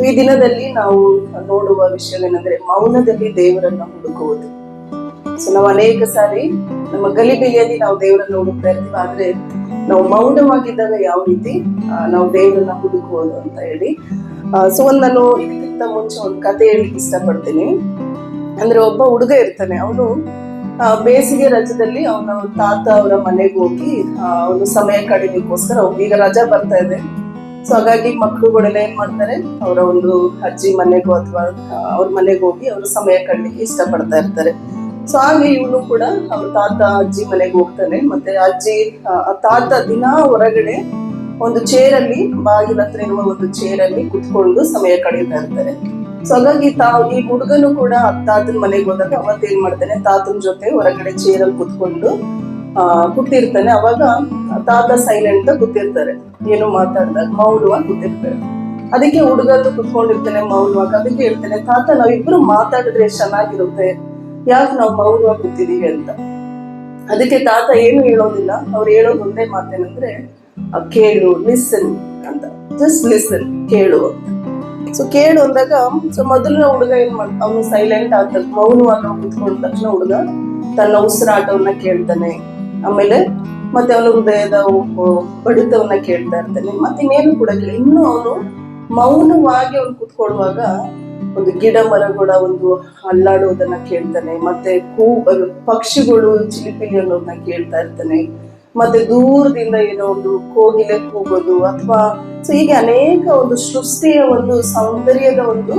ಈ ದಿನದಲ್ಲಿ ನಾವು ನೋಡುವ ವಿಷಯವೇನೆಂದ್ರೆ ಮೌನದಲ್ಲಿ ದೇವರನ್ನ ಹುಡುಕುವುದು. ಸೊ ನಾವು ಅನೇಕ ಸಾರಿ ನಮ್ಮ ಗಲಿಬಿಲಿಯಲ್ಲಿ ನಾವು ದೇವರನ್ನ ಹುಡುಕ್ತಾ ಇರ್ತೀವಿ, ಆದ್ರೆ ನಾವು ಮೌನವಾಗಿದ್ದಾಗ ಯಾವ ರೀತಿ ನಾವು ದೇವರನ್ನ ಹುಡುಕುವುದು ಅಂತ ಹೇಳಿ ನಾನು ಇದಕ್ಕಿಂತ ಮುಂಚೆ ಒಂದು ಕತೆ ಹೇಳಲಿಕ್ಕೆ ಇಷ್ಟಪಡ್ತೀನಿ. ಅಂದ್ರೆ ಒಬ್ಬ ಹುಡುಗ ಇರ್ತಾನೆ, ಅವನು ಬೇಸಿಗೆ ರಜದಲ್ಲಿ ಅವನ ತಾತ ಅವರ ಮನೆಗೆ ಹೋಗಿ ಅವನು ಸಮಯ ಕಡಿಲಿಕ್ಕೋಸ್ಕರ ಈಗ ರಜಾ ಬರ್ತಾ ಇದೆ. ಸೊ ಹಾಗಾಗಿ ಮಕ್ಕಳುಗಳೆಲ್ಲ ಏನ್ ಮಾಡ್ತಾರೆ, ಅವರ ಒಂದು ಅಜ್ಜಿ ಮನೆಗೂ ಅಥವಾ ಅವ್ರ ಮನೆಗೆ ಹೋಗಿ ಅವರು ಸಮಯ ಕಳಲಿಕ್ಕೆ ಇಷ್ಟಪಡ್ತಾ ಇರ್ತಾರೆ. ಸೊ ಹಾಗೆ ಇವನು ಕೂಡ ಅವ್ರ ತಾತ ಅಜ್ಜಿ ಮನೆಗೆ ಹೋಗ್ತಾನೆ. ಮತ್ತೆ ತಾತ ದಿನಾ ಹೊರಗಡೆ ಒಂದು ಚೇರಲ್ಲಿ, ಬಾಗಿಲ ಹತ್ರ ಇರುವ ಒಂದು ಚೇರಲ್ಲಿ ಕುತ್ಕೊಂಡು ಸಮಯ ಕಳೀತಾ ಇರ್ತಾರೆ. ಸೊ ಹಾಗಾಗಿ ಈ ಹುಡುಗನು ಕೂಡ ತಾತನ ಮನೆಗೆ ಹೋದಾಗ ಅವತ್ತೇನ್ ಮಾಡ್ತಾನೆ, ತಾತನ ಜೊತೆ ಹೊರಗಡೆ ಚೇರಲ್ಲಿ ಕುತ್ಕೊಂಡು ಕೂತಿರ್ತಾನೆ. ಅವಾಗ ತಾತ ಸೈಲೆಂಟ್ ಕೂತಿರ್ತಾರೆ, ಏನು ಮಾತಾಡ್ದಾಗ ಮೌನವಾಗಿ ಕೂತಿರ್ತಾರೆ. ಅದಕ್ಕೆ ಹುಡುಗನು ಕುತ್ಕೊಂಡಿರ್ತಾನೆ ಮೌನವಾಗಿ. ಅದಕ್ಕೆ ಹೇಳ್ತಾನೆ, ತಾತ ನಾವಿಬ್ರು ಮಾತಾಡಿದ್ರೆ ಚೆನ್ನಾಗಿರುತ್ತೆ, ಯಾಕೆ ನಾವು ಮೌನವಾಗಿ ಕೂತಿದೀವಿ ಅಂತ. ಅದಕ್ಕೆ ತಾತ ಏನು ಹೇಳೋದಿಲ್ಲ, ಅವ್ರು ಹೇಳೋದು ಒಂದೇ ಮಾತೇನಂದ್ರೆ ಕೇಳು, ಲಿಸನ್ ಅಂತ, ಜಸ್ಟ್ ಲಿಸನ್, ಕೇಳು ಅಂತ. ಸೊ ಕೇಳು ಅಂದಾಗ ಮೊದಲಿನ ಹುಡುಗ ಏನ್ ಮಾಡ್ತ, ಅವನು ಸೈಲೆಂಟ್ ಆಗ್ತಾನೆ, ಮೌನವಾಗಿ ಕುತ್ಕೊಂಡ ತಕ್ಷಣ ಹುಡುಗ ತನ್ನ ಉಸಿರಾಟವನ್ನ ಕೇಳ್ತಾನೆ. ಆಮೇಲೆ ಮತ್ತೆ ಅವನ ಹೃದಯದ ಬಡಿತವನ್ನ ಕೇಳ್ತಾ ಇರ್ತಾನೆ. ಮತ್ತೆ ಇನ್ನೇನು ಕೂಡ ಇನ್ನು ಅವನು ಮೌನವಾಗಿ ಅವನು ಕುತ್ಕೊಳ್ಳುವಾಗ ಒಂದು ಗಿಡ ಮರಗಳ ಒಂದು ಅಲ್ಲಾಡೋದನ್ನ ಕೇಳ್ತಾನೆ. ಮತ್ತೆ ಪಕ್ಷಿಗಳು ಚಿಲಿಪಿಲಿ ಅನ್ನೋದನ್ನ ಕೇಳ್ತಾ ಇರ್ತಾನೆ. ಮತ್ತೆ ದೂರದಿಂದ ಏನೋ ಒಂದು ಕೋಗಿಲೆ ಕೂಗೋದು ಅಥವಾ ಹೀಗೆ ಅನೇಕ ಒಂದು ಸೃಷ್ಟಿಯ ಒಂದು ಸೌಂದರ್ಯದ ಒಂದು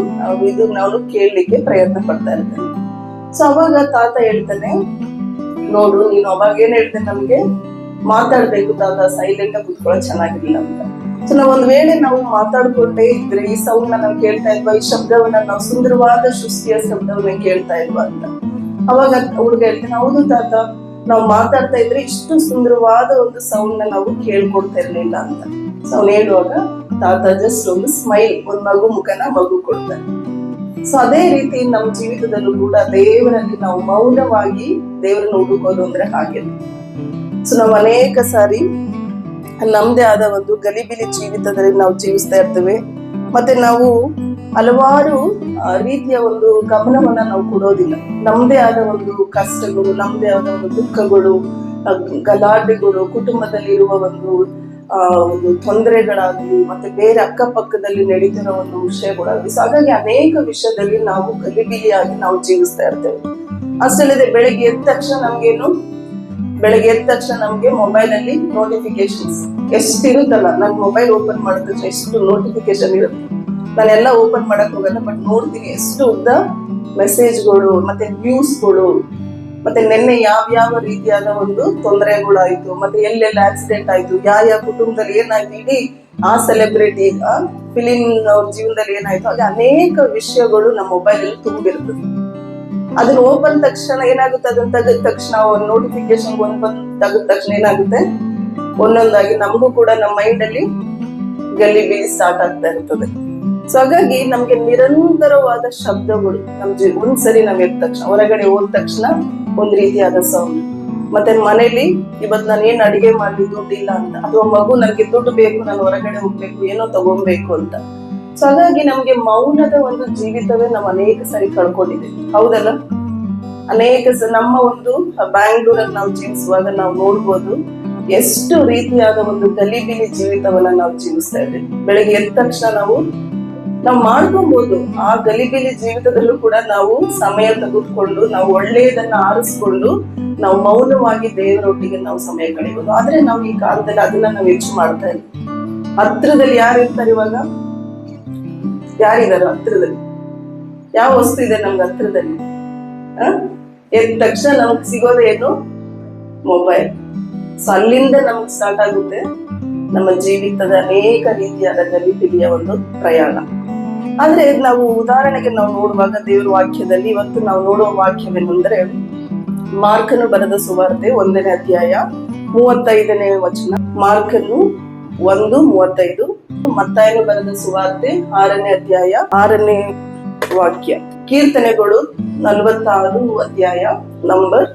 ಇದು ನಾವು ಕೇಳಲಿಕ್ಕೆ ಪ್ರಯತ್ನ ಪಡ್ತಾ ಇರ್ತಾನೆ. ಸೊ ಅವಾಗ ತಾತ ಹೇಳ್ತಾನೆ, ನೋಡು ನೀನು ಅವಾಗ ಏನ್ ಹೇಳ್ತೇನೆ, ನಮ್ಗೆ ಮಾತಾಡ್ಬೇಕು ತಾತ, ಸೈಲೆಂಟ್ ಆಗಿ ಕುತ್ಕೊಳ್ಳೋ ಚೆನ್ನಾಗಿರ್ಲಿಲ್ಲ ಅಂತ. ಸೊ ನಾವ್ ಒಂದ್ ವೇಳೆ ನಾವು ಮಾತಾಡ್ಕೊಂಡೇ ಇದ್ರೆ ಈ ಸೌಂಡ್ ನಾವು ಕೇಳ್ತಾ ಇಲ್ವಾ, ಈ ಶಬ್ದವನ್ನ ನಾವು ಸುಂದರವಾದ ಸೃಷ್ಟಿಯ ಶಬ್ದವನ್ನ ಕೇಳ್ತಾ ಇಲ್ವಾ ಅಂತ. ಅವಾಗ ಹುಡುಗ ಹೇಳ್ತಾನೆ, ಹೌದು ತಾತ, ನಾವು ಮಾತಾಡ್ತಾ ಇದ್ರೆ ಇಷ್ಟು ಸುಂದರವಾದ ಒಂದು ಸೌಂಡ್ ನಾವು ಕೇಳ್ಕೊಡ್ತಾ ಇರ್ಲಿಲ್ಲ ಅಂತ. ಸೊ ಅವ್ನು ಹೇಳುವಾಗ ತಾತ ಜಸ್ಟ್ ಒಂದು ಸ್ಮೈಲ್, ಒಂದು ಮಗು ಕೊಡ್ತಾನೆ. ಸೊ ಅದೇ ರೀತಿ ನಮ್ಮ ಜೀವಿತದಲ್ಲೂ ಕೂಡ ದೇವರಲ್ಲಿ ನಾವು ಮೌನವಾಗಿ ದೇವರನ್ನು ಹುಡುಕೋದು ಅಂದ್ರೆ ಹಾಗೆ. ಸೊ ನಾವು ಅನೇಕ ಸಾರಿ ನಮ್ದೇ ಆದ ಒಂದು ಗಲಿಬಿಲಿ ಜೀವಿತದಲ್ಲಿ ನಾವು ಜೀವಿಸ್ತಾ ಇರ್ತೇವೆ. ಮತ್ತೆ ನಾವು ಹಲವಾರು ರೀತಿಯ ಒಂದು ಗಮನವನ್ನ ನಾವು ಕೊಡೋದಿಲ್ಲ. ನಮ್ದೇ ಆದ ಒಂದು ಕಷ್ಟಗಳು, ನಮ್ದೇ ಆದ ಒಂದು ದುಃಖಗಳು, ಗಲಾಟೆಗಳು, ಕುಟುಂಬದಲ್ಲಿ ಇರುವ ಒಂದು ತೊಂದರೆಗಳಾಗ್ಲಿ, ಮತ್ತೆ ಬೇರೆ ಅಕ್ಕಪಕ್ಕದಲ್ಲಿ ನಡೀತಿರೋ ಒಂದು ವಿಷಯಗಳಾಗ್ಲಿ. ಸೊ ಹಾಗಾಗಿ ಅನೇಕ ವಿಷಯದಲ್ಲಿ ನಾವು ಗಲಿಬಿಲಿಯಾಗಿ ನಾವು ಜೀವಿಸ್ತಾ ಇರ್ತೇವೆ. ಅಷ್ಟಲ್ಲದೆ ಬೆಳಗ್ಗೆ ಎದ್ದ ತಕ್ಷಣ ನಮ್ಗೆ ಮೊಬೈಲ್ ಅಲ್ಲಿ ನೋಟಿಫಿಕೇಶನ್ಸ್ ಎಷ್ಟಿರುತ್ತಲ್ಲ. ನನ್ ಮೊಬೈಲ್ ಓಪನ್ ಮಾಡಿದ್ರೆ ಎಷ್ಟು ನೋಟಿಫಿಕೇಶನ್ ಇರುತ್ತೆ. ನಾನೆಲ್ಲ ಓಪನ್ ಮಾಡಕ್ ಹೋಗಲ್ಲ, ಬಟ್ ನೋಡ್ತೀನಿ ಎಷ್ಟು ಉದ್ದ ಮೆಸೇಜ್ಗಳು, ಮತ್ತೆ ನ್ಯೂಸ್ಗಳು, ಮತ್ತೆ ನಿನ್ನೆ ಯಾವ ರೀತಿಯಾದ ಒಂದು ತೊಂದರೆಗಳಾಯ್ತು, ಮತ್ತೆ ಎಲ್ಲೆಲ್ಲ ಆಕ್ಸಿಡೆಂಟ್ ಆಯ್ತು, ಯಾವ ಕುಟುಂಬದಲ್ಲಿ ಏನಾಯ್ತು, ಇಡೀ ಆ ಸೆಲೆಬ್ರಿಟಿ ಫಿಲಿಂ ಅವ್ರ ಜೀವನದಲ್ಲಿ ಏನಾಯ್ತು, ಹಾಗೆ ಅನೇಕ ವಿಷಯಗಳು ನಮ್ಮ ಮೊಬೈಲ್ ಅಲ್ಲಿ ತುಂಬಿರ್ತದೆ. ಅದನ್ನ ಓಪನ್ ತಕ್ಷಣ ಏನಾಗುತ್ತೆ, ಅದನ್ನ ತೆಗೆದ ತಕ್ಷಣ ನೋಟಿಫಿಕೇಶನ್ ತೆಗೆದ ತಕ್ಷಣ ಏನಾಗುತ್ತೆ, ಒಂದೊಂದಾಗಿ ನಮಗೂ ಕೂಡ ನಮ್ಮ ಮೈಂಡ್ ಅಲ್ಲಿ ಗಲಿಬಿಲಿ ಸ್ಟಾರ್ಟ್ ಆಗ್ತಾ ಇರ್ತದೆ. ಸೊ ಹಾಗಾಗಿ ನಮ್ಗೆ ನಿರಂತರವಾದ ಶಬ್ದಗಳು ಒಂದ್ಸರಿ ನಾವ್ ಎದ್ದ ತಕ್ಷಣ, ಹೊರಗಡೆ ಹೋದ ತಕ್ಷಣ ಒಂದ್ ರೀತಿಯಾದ ಸೌಂಡ್. ಮತ್ತೆ ಮನೇಲಿ ಇವತ್ತು ನಾನು ಏನ್ ಅಡಿಗೆ ಮಾಡ್ಲಿ, ದುಡ್ಡಿಲ್ಲ ಅಂತ, ಅಥವಾ ಮಗು ನನ್ಗೆ ದುಡ್ಡು ಬೇಕು, ನಾನು ಹೊರಗಡೆ ಹೋಗ್ಬೇಕು, ಏನೋ ತಗೊಬೇಕು ಅಂತ. ಸೊ ಹಾಗಾಗಿ ನಮ್ಗೆ ಮೌನದ ಒಂದು ಜೀವಿತವೇ ನಾವು ಅನೇಕ ಸರಿ ಕಳ್ಕೊಂಡಿದ್ದೀವಿ, ಹೌದಲ್ಲ? ನಮ್ಮ ಒಂದು ಬ್ಯಾಂಗ್ಳೂರಲ್ಲಿ ನಾವು ಜೀವಿಸುವಾಗ ನಾವು ನೋಡ್ಬೋದು ಎಷ್ಟು ರೀತಿಯಾದ ಒಂದು ಗಲಿಬಿಲಿ ಜೀವಿತವನ್ನ ನಾವು ಜೀವಿಸ್ತಾ ಇದ್ದೀವಿ. ಬೆಳಗ್ಗೆ ಎದ್ದ ತಕ್ಷಣ ನಾವು ಮಾಡ್ಕೊಬಹುದು. ಆ ಗಲಿಬಿಲಿ ಜೀವಿತದಲ್ಲೂ ಕೂಡ ನಾವು ಸಮಯ ತೆಗೆದುಕೊಂಡು ನಾವು ಒಳ್ಳೆಯದನ್ನ ಆರಿಸ್ಕೊಂಡು ನಾವು ಮೌನವಾಗಿ ದೇವರೊಟ್ಟಿಗೆ ನಾವು ಸಮಯ ಕಳೆಯಬಹುದು. ಆದ್ರೆ ನಾವು ಈ ಕಾಲದಲ್ಲಿ ಅದನ್ನ ನಾವು ಹೆಚ್ಚು ಮಾಡ್ತಾ ಇದ್ದೀವಿ. ಹತ್ರದಲ್ಲಿ ಯಾರಿರ್ತಾರೆ ಇವಾಗ? ಯಾರಿದಾರ ಹತ್ರದಲ್ಲಿ? ಯಾವ ವಸ್ತು ಇದೆ ನಮ್ಗೆ ಹತ್ರದಲ್ಲಿ? ಎದ್ದ ತಕ್ಷಣ ನಮ್ಗೆ ಸಿಗೋದೇನು? ಮೊಬೈಲ್. ಸೊ ಅಲ್ಲಿಂದ ನಮ್ಗೆ ಸ್ಟಾರ್ಟ್ ಆಗುತ್ತೆ ನಮ್ಮ ಜೀವಿತದ ಅನೇಕ ರೀತಿಯಾದ ಗಲಿಬಿಲಿಯ ಒಂದು ಪ್ರಯಾಣ. ಆದ್ರೆ ನಾವು ಉದಾಹರಣೆಗೆ ನಾವು ನೋಡುವಾಗ ದೇವರ ವಾಕ್ಯದಲ್ಲಿ ಇವತ್ತು ನಾವು ನೋಡುವ ವಾಕ್ಯವೇನೆಂದ್ರೆ, ಮಾರ್ಕನು ಬರೆದ ಸುವಾರ್ತೆ 1ನೇ ಅಧ್ಯಾಯ 35ನೇ ವಚನ. ಮಾರ್ಕನು 1:35. ಮತ್ತಾಯನು ಬರೆದ ಸುವಾರ್ತೆ 6ನೇ ಅಧ್ಯಾಯ 6ನೇ ವಾಕ್ಯ. ಕೀರ್ತನೆಗಳು 46 ಅಧ್ಯಾಯ ನಂಬರ್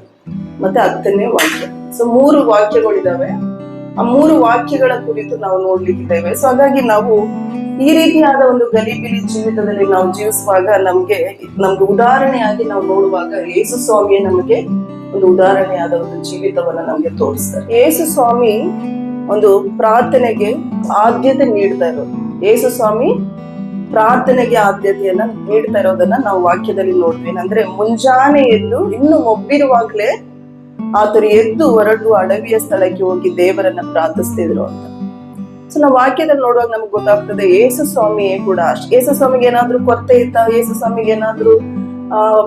ಮತ್ತೆ 10ನೇ ವಾಕ್ಯ. ಸೊ 3 ವಾಕ್ಯಗಳಿದಾವೆ. ಆ 3 ವಾಕ್ಯಗಳ ಕುರಿತು ನಾವು ನೋಡ್ಲಿಕ್ಕಿದ್ದೇವೆ. ಸೊ ಹಾಗಾಗಿ ನಾವು ಈ ರೀತಿಯಾದ ಒಂದು ಗಲಿಬಿಲಿ ಜೀವಿತದಲ್ಲಿ ನಾವು ಜೀವಿಸುವಾಗ ನಮ್ಗೆ ಉದಾಹರಣೆಯಾಗಿ ನಾವು ನೋಡುವಾಗ ಯೇಸು ಸ್ವಾಮಿಯೇ ನಮಗೆ ಒಂದು ಉದಾಹರಣೆಯಾದ ಒಂದು ಜೀವಿತವನ್ನ ನಮ್ಗೆ ತೋರಿಸ್ತಾರೆ. ಯೇಸು ಸ್ವಾಮಿ ಒಂದು ಪ್ರಾರ್ಥನೆಗೆ ಆದ್ಯತೆ ನೀಡ್ತಾ ಇರೋದು, ಯೇಸು ಸ್ವಾಮಿ ಪ್ರಾರ್ಥನೆಗೆ ಆದ್ಯತೆಯನ್ನ ನೀಡ್ತಾ ಇರೋದನ್ನ ನಾವು ವಾಕ್ಯದಲ್ಲಿ ನೋಡ್ತೀವಿ. ಅಂದ್ರೆ ಮುಂಜಾನೆ ಎದ್ದು ಇನ್ನು ಮೊಬ್ಬಿರುವಾಗ್ಲೇ ಆತರು ಎದ್ದು ಹೊರಟು ಅಡವಿಯ ಸ್ಥಳಕ್ಕೆ ಹೋಗಿ ದೇವರನ್ನ ಪ್ರಾರ್ಥಿಸ್ತಿದ್ರು ಅಂತ. ಸೊ ನಾವು ವಾಕ್ಯದಲ್ಲಿ ನೋಡುವಾಗ ನಮ್ಗೆ ಗೊತ್ತಾಗ್ತದೆ ಯೇಸು ಸ್ವಾಮಿಯೇ ಕೂಡ ಯೇಸು ಸ್ವಾಮಿಗೆ ಏನಾದ್ರೂ ಕೊರತೆ ಇತ್ತ, ಯೇಸು ಸ್ವಾಮಿಗೆ ಏನಾದ್ರೂ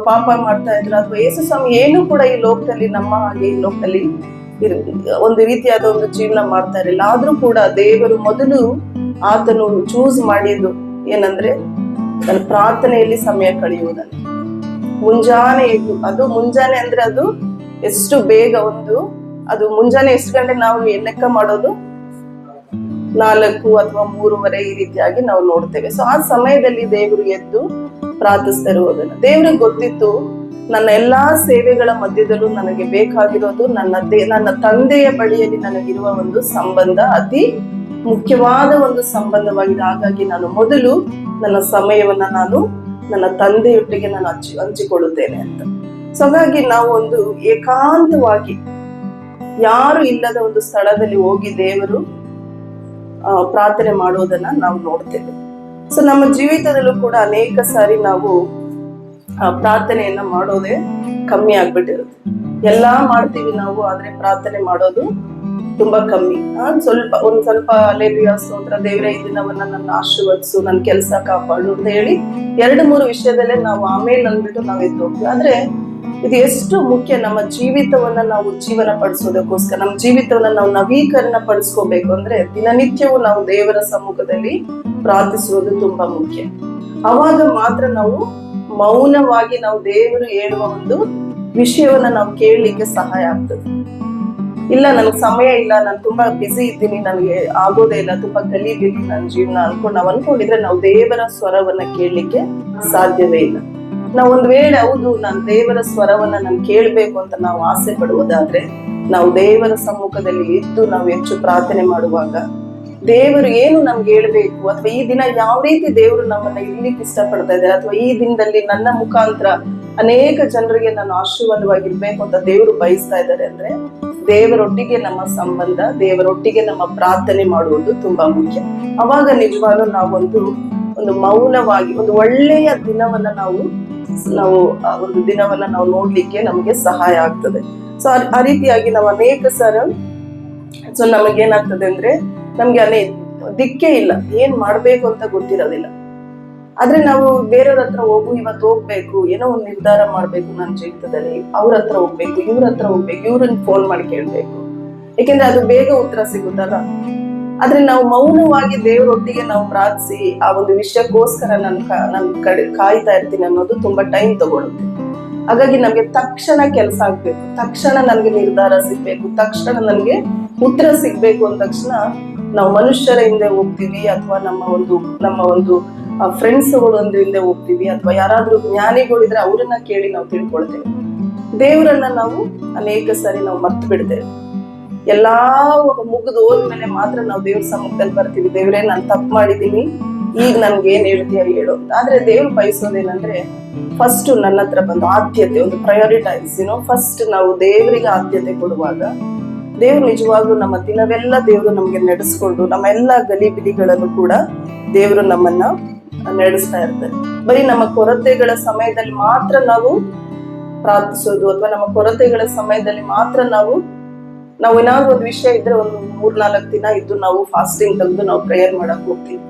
ಪಾಪ ಮಾಡ್ತಾ ಇದ್ರ, ಅಥವಾ ಯೇಸು ಸ್ವಾಮಿ ಏನು ಕೂಡ ಈ ಲೋಕದಲ್ಲಿ ನಮ್ಮ ಹಾಗೆ ಈ ಲೋಕದಲ್ಲಿ ಒಂದು ರೀತಿಯಾದ ಒಂದು ಜೀವನ ಮಾಡ್ತಾ ಇರಲಿಲ್ಲ. ಆದ್ರೂ ಕೂಡ ದೇವರು ಮೊದಲು ಆತನು ಚೂಸ್ ಮಾಡಿದ್ದು ಏನಂದ್ರೆ ತನ್ನ ಪ್ರಾರ್ಥನೆಯಲ್ಲಿ ಸಮಯ ಕಳೆಯುವುದನ್ನು. ಮುಂಜಾನೆ ಎದ್ದು, ಅದು ಮುಂಜಾನೆ ಅಂದ್ರೆ ಅದು ಎಷ್ಟು ಬೇಗ ಅದು ಮುಂಜಾನೆ ಎಷ್ಟು ಗಂಟೆ ನಾವು ಲೆಕ್ಕ ಮಾಡೋದು 4 ಅಥವಾ 3:30 ಈ ರೀತಿಯಾಗಿ ನಾವು ನೋಡ್ತೇವೆ. ಸೊ ಆ ಸಮಯದಲ್ಲಿ ದೇವರು ಎದ್ದು ಪ್ರಾರ್ಥಿಸ್ತಾ ಇರುವುದನ್ನ ದೇವ್ರಿಗೆ ಗೊತ್ತಿತ್ತು, ನನ್ನ ಎಲ್ಲಾ ಸೇವೆಗಳ ಮಧ್ಯದಲ್ಲೂ ನನಗೆ ಬೇಕಾಗಿರೋದು ನನ್ನ ತಂದೆಯ ಬಳಿಯಲ್ಲಿ ನನಗಿರುವ ಒಂದು ಸಂಬಂಧ ಅತಿ ಮುಖ್ಯವಾದ ಒಂದು ಸಂಬಂಧವಾಗಿದೆ. ಹಾಗಾಗಿ ನಾನು ಮೊದಲು ನನ್ನ ಸಮಯವನ್ನ ನನ್ನ ತಂದೆಯೊಟ್ಟಿಗೆ ನಾನು ಹಂಚಿಕೊಳ್ಳುತ್ತೇನೆ ಅಂತ. ಸೊ ಹಾಗಾಗಿ ನಾವು ಒಂದು ಏಕಾಂತವಾಗಿ ಯಾರು ಇಲ್ಲದ ಒಂದು ಸ್ಥಳದಲ್ಲಿ ಹೋಗಿ ದೇವರು ಪ್ರಾರ್ಥನೆ ಮಾಡುವುದನ್ನ ನಾವು ನೋಡ್ತೇವೆ. ಸೊ ನಮ್ಮ ಜೀವಿತದಲ್ಲೂ ಕೂಡ ಅನೇಕ ಸಾರಿ ನಾವು ಪ್ರಾರ್ಥನೆಯನ್ನ ಮಾಡೋದೇ ಕಮ್ಮಿ ಆಗ್ಬಿಟ್ಟಿರುತ್ತೆ. ಎಲ್ಲಾ ಮಾಡ್ತೀವಿ ನಾವು, ಆದ್ರೆ ಪ್ರಾರ್ಥನೆ ಮಾಡೋದು ತುಂಬಾ ಕಮ್ಮಿ. ಒಂದ್ ಸ್ವಲ್ಪ ಅಲ್ಲೇಲೂಯಾ ಸ್ತೋತ್ರ ದೇವರೇ ಈ ದಿನವನ್ನ ನನ್ನ ಆಶೀರ್ವದಿಸು, ನನ್ನ ಕೆಲಸ ಕಾಪಾಡು ಅಂತ ಹೇಳಿ 2-3 ವಿಷಯದಲ್ಲೇ ನಾವು ಆಮೇಲೆ ಅಂದ್ಬಿಟ್ಟು ನಾವು ಎದ್ದು ಹೋಗ್ತೀವಿ. ಆದ್ರೆ ಇದು ಎಷ್ಟು ಮುಖ್ಯ, ನಮ್ಮ ಜೀವಿತವನ್ನ ನಾವು ಜೀವನ ಪಡಿಸೋದಕ್ಕೋಸ್ಕರ, ನಮ್ಮ ಜೀವಿತವನ್ನ ನಾವು ನವೀಕರಣ ಪಡಿಸ್ಕೋಬೇಕು ಅಂದ್ರೆ ದಿನನಿತ್ಯವೂ ನಾವು ದೇವರ ಸಮ್ಮುಖದಲ್ಲಿ ಪ್ರಾರ್ಥಿಸುವುದು ತುಂಬಾ ಮುಖ್ಯ. ಅವಾಗ ಮಾತ್ರ ನಾವು ಮೌನವಾಗಿ ನಾವು ದೇವರು ಹೇಳುವ ಒಂದು ವಿಷಯವನ್ನ ನಾವು ಕೇಳಲಿಕ್ಕೆ ಸಹಾಯ ಆಗ್ತದೆ. ಇಲ್ಲ ನನಗೆ ಸಮಯ ಇಲ್ಲ, ನಾನು ತುಂಬಾ ಬ್ಯುಸಿ ಇದ್ದೀನಿ, ನನಗೆ ಆಗೋದೇ ಇಲ್ಲ, ತುಂಬಾ ಕಲಿಬೇಕು ನನ್ನ ಜೀವನ ನಾವು ಅನ್ಕೊಂಡಿದ್ರೆ ನಾವು ದೇವರ ಸ್ವರವನ್ನ ಕೇಳಲಿಕ್ಕೆ ಸಾಧ್ಯವೇ ಇಲ್ಲ. ನಾವು ಒಂದ್ ವೇಳೆ ಹೌದು ನಾನು ದೇವರ ಸ್ವರವನ್ನ ನಾನು ಕೇಳ್ಬೇಕು ಅಂತ ನಾವು ಆಸೆ ಪಡುವುದಾದ್ರೆ ನಾವು ದೇವರ ಸಮ್ಮುಖದಲ್ಲಿ ಇದ್ದು ನಾವು ಹೆಚ್ಚು ಪ್ರಾರ್ಥನೆ ಮಾಡುವಾಗ ದೇವರು ಏನು ನಮ್ಗೆ ಹೇಳ್ಬೇಕು, ಅಥವಾ ಈ ದಿನ ಯಾವ ರೀತಿ ದೇವರು ನಮ್ಮನ್ನ ಇರ್ಲಿಕ್ಕೆ ಇಷ್ಟಪಡ್ತಾ ಇದ್ದಾರೆ, ಅಥವಾ ಈ ದಿನದಲ್ಲಿ ನನ್ನ ಮುಖಾಂತರ ಅನೇಕ ಜನರಿಗೆ ನಾನು ಆಶೀರ್ವಾದವಾಗಿರ್ಬೇಕು ಅಂತ ದೇವರು ಬಯಸ್ತಾ ಇದ್ದಾರೆ ಅಂದ್ರೆ ದೇವರೊಟ್ಟಿಗೆ ನಮ್ಮ ಸಂಬಂಧ, ದೇವರೊಟ್ಟಿಗೆ ನಮ್ಮ ಪ್ರಾರ್ಥನೆ ಮಾಡುವುದು ತುಂಬಾ ಮುಖ್ಯ. ಅವಾಗ ನಿಜವಾಗ್ಲೂ ನಾವೊಂದು ಮೌನವಾಗಿ ಒಂದು ಒಳ್ಳೆಯ ದಿನವನ್ನ ನಾವು ಒಂದು ದಿನವನ್ನ ನಾವು ನೋಡ್ಲಿಕ್ಕೆ ನಮಗೆ ಸಹಾಯ ಆಗ್ತದೆ. ಸೊ ಆ ರೀತಿಯಾಗಿ ನಾವು ಅನೇಕ ಸಲ ನಮಗೇನಾಗ್ತದೆ ಅಂದ್ರೆ ನಮ್ಗೆ ದಿಕ್ಕೇ ಇಲ್ಲ, ಏನ್ ಮಾಡ್ಬೇಕು ಅಂತ ಗೊತ್ತಿರೋದಿಲ್ಲ. ಆದ್ರೆ ನಾವು ಬೇರೆಯವ್ರ ಹತ್ರ ಇವತ್ತು ಹೋಗ್ಬೇಕು, ಏನೋ ಒಂದು ನಿರ್ಧಾರ ಮಾಡ್ಬೇಕು ನನ್ನ ಜೀವಿತದಲ್ಲಿ, ಅವ್ರ ಹತ್ರ ಹೋಗ್ಬೇಕು, ಇವ್ರ ಹತ್ರ ಹೋಗ್ಬೇಕು, ಇವ್ರನ್ನ ಫೋನ್ ಮಾಡಿ ಕೇಳ್ಬೇಕು, ಯಾಕೆಂದ್ರೆ ಅದು ಬೇಗ ಉತ್ತರ ಸಿಗುತ್ತಲ್ಲ. ಆದ್ರೆ ನಾವು ಮೌನವಾಗಿ ದೇವರೊಟ್ಟಿಗೆ ನಾವು ಪ್ರಾರ್ಥಿಸಿ ಆ ಒಂದು ವಿಷಯಕ್ಕೋಸ್ಕರ ನನ್ ಕಡೆ ಕಾಯ್ತಾ ಇರ್ತೀನಿ ಅನ್ನೋದು ತುಂಬಾ ಟೈಮ್ ತಗೊಳುತ್ತೆ. ಹಾಗಾಗಿ ನಮ್ಗೆ ತಕ್ಷಣ ಕೆಲಸ ಆಗ್ಬೇಕು, ತಕ್ಷಣ ನನ್ಗೆ ನಿರ್ಧಾರ ಸಿಗ್ಬೇಕು, ತಕ್ಷಣ ನನ್ಗೆ ಉತ್ತರ ಸಿಗ್ಬೇಕು ಅಂದ ತಕ್ಷಣ ನಾವು ಮನುಷ್ಯರ ಹಿಂದೆ ಹೋಗ್ತೀವಿ, ಅಥವಾ ನಮ್ಮ ಒಂದು ಫ್ರೆಂಡ್ಸ್ಗಳು ಹಿಂದೆ ಹೋಗ್ತೀವಿ, ಅಥವಾ ಯಾರಾದ್ರೂ ಜ್ಞಾನಿಗಳಿದ್ರೆ ಅವ್ರನ್ನ ಕೇಳಿ ನಾವು ತಿಳ್ಕೊಳ್ತೇವೆ. ದೇವರನ್ನ ನಾವು ಅನೇಕ ಸಾರಿ ನಾವು ಮರ್ತು ಬಿಡ್ತೇವೆ. ಎಲ್ಲಾ ಮುಗಿದು ಹೋದ್ಮೇಲೆ ಮಾತ್ರ ನಾವು ದೇವ್ರ ಸಮ್ಮುಖದಲ್ಲಿ ಬರ್ತೀವಿ, ದೇವ್ರೇ ನಾನು ತಪ್ಪು ಮಾಡಿದೀನಿ, ಈಗ ನನ್ಗೆ ಏನ್ ಹೇಳ್ತೀಯ ಹೇಳು ಅಂತ. ಆದ್ರೆ ದೇವ್ರು ಬಯಸೋದೇನಂದ್ರೆ ಫಸ್ಟ್ ನನ್ನ ಹತ್ರ ಬಂದು ಆದ್ಯತೆ, ಒಂದು ಪ್ರಯಾರಿಟೈಸ್ ಫಸ್ಟ್ ನಾವು ದೇವರಿಗೆ ಆದ್ಯತೆ ಕೊಡುವಾಗ ದೇವ್ರು ನಿಜವಾಗ್ಲೂ ನಮ್ಮ ದಿನವೆಲ್ಲ ದೇವ್ರು ನಮ್ಗೆ ನಡೆಸ್ಕೊಂಡು ನಮ್ಮ ಎಲ್ಲಾ ಗಲಿಬಿಲಿಗಳನ್ನು ಕೂಡ ದೇವ್ರು ನಮ್ಮನ್ನ ನಡೆಸ್ತಾ ಇರ್ತಾರೆ. ಬರೀ ನಮ್ಮ ಕೊರತೆಗಳ ಸಮಯದಲ್ಲಿ ಮಾತ್ರ ನಾವು ಪ್ರಾರ್ಥಿಸೋದು, ಅಥವಾ ನಮ್ಮ ಕೊರತೆಗಳ ಸಮಯದಲ್ಲಿ ಮಾತ್ರ ನಾವು ಏನಾದ್ರು ಒಂದು ವಿಷಯ ಇದ್ರೆ ಒಂದು 3-4 ದಿನ ಇದ್ದು ನಾವು ಫಾಸ್ಟಿಂಗ್ ತೆಗೆದು ನಾವು ಪ್ರೇಯರ್ ಮಾಡಕ್ ಹೋಗ್ತೀವಿ.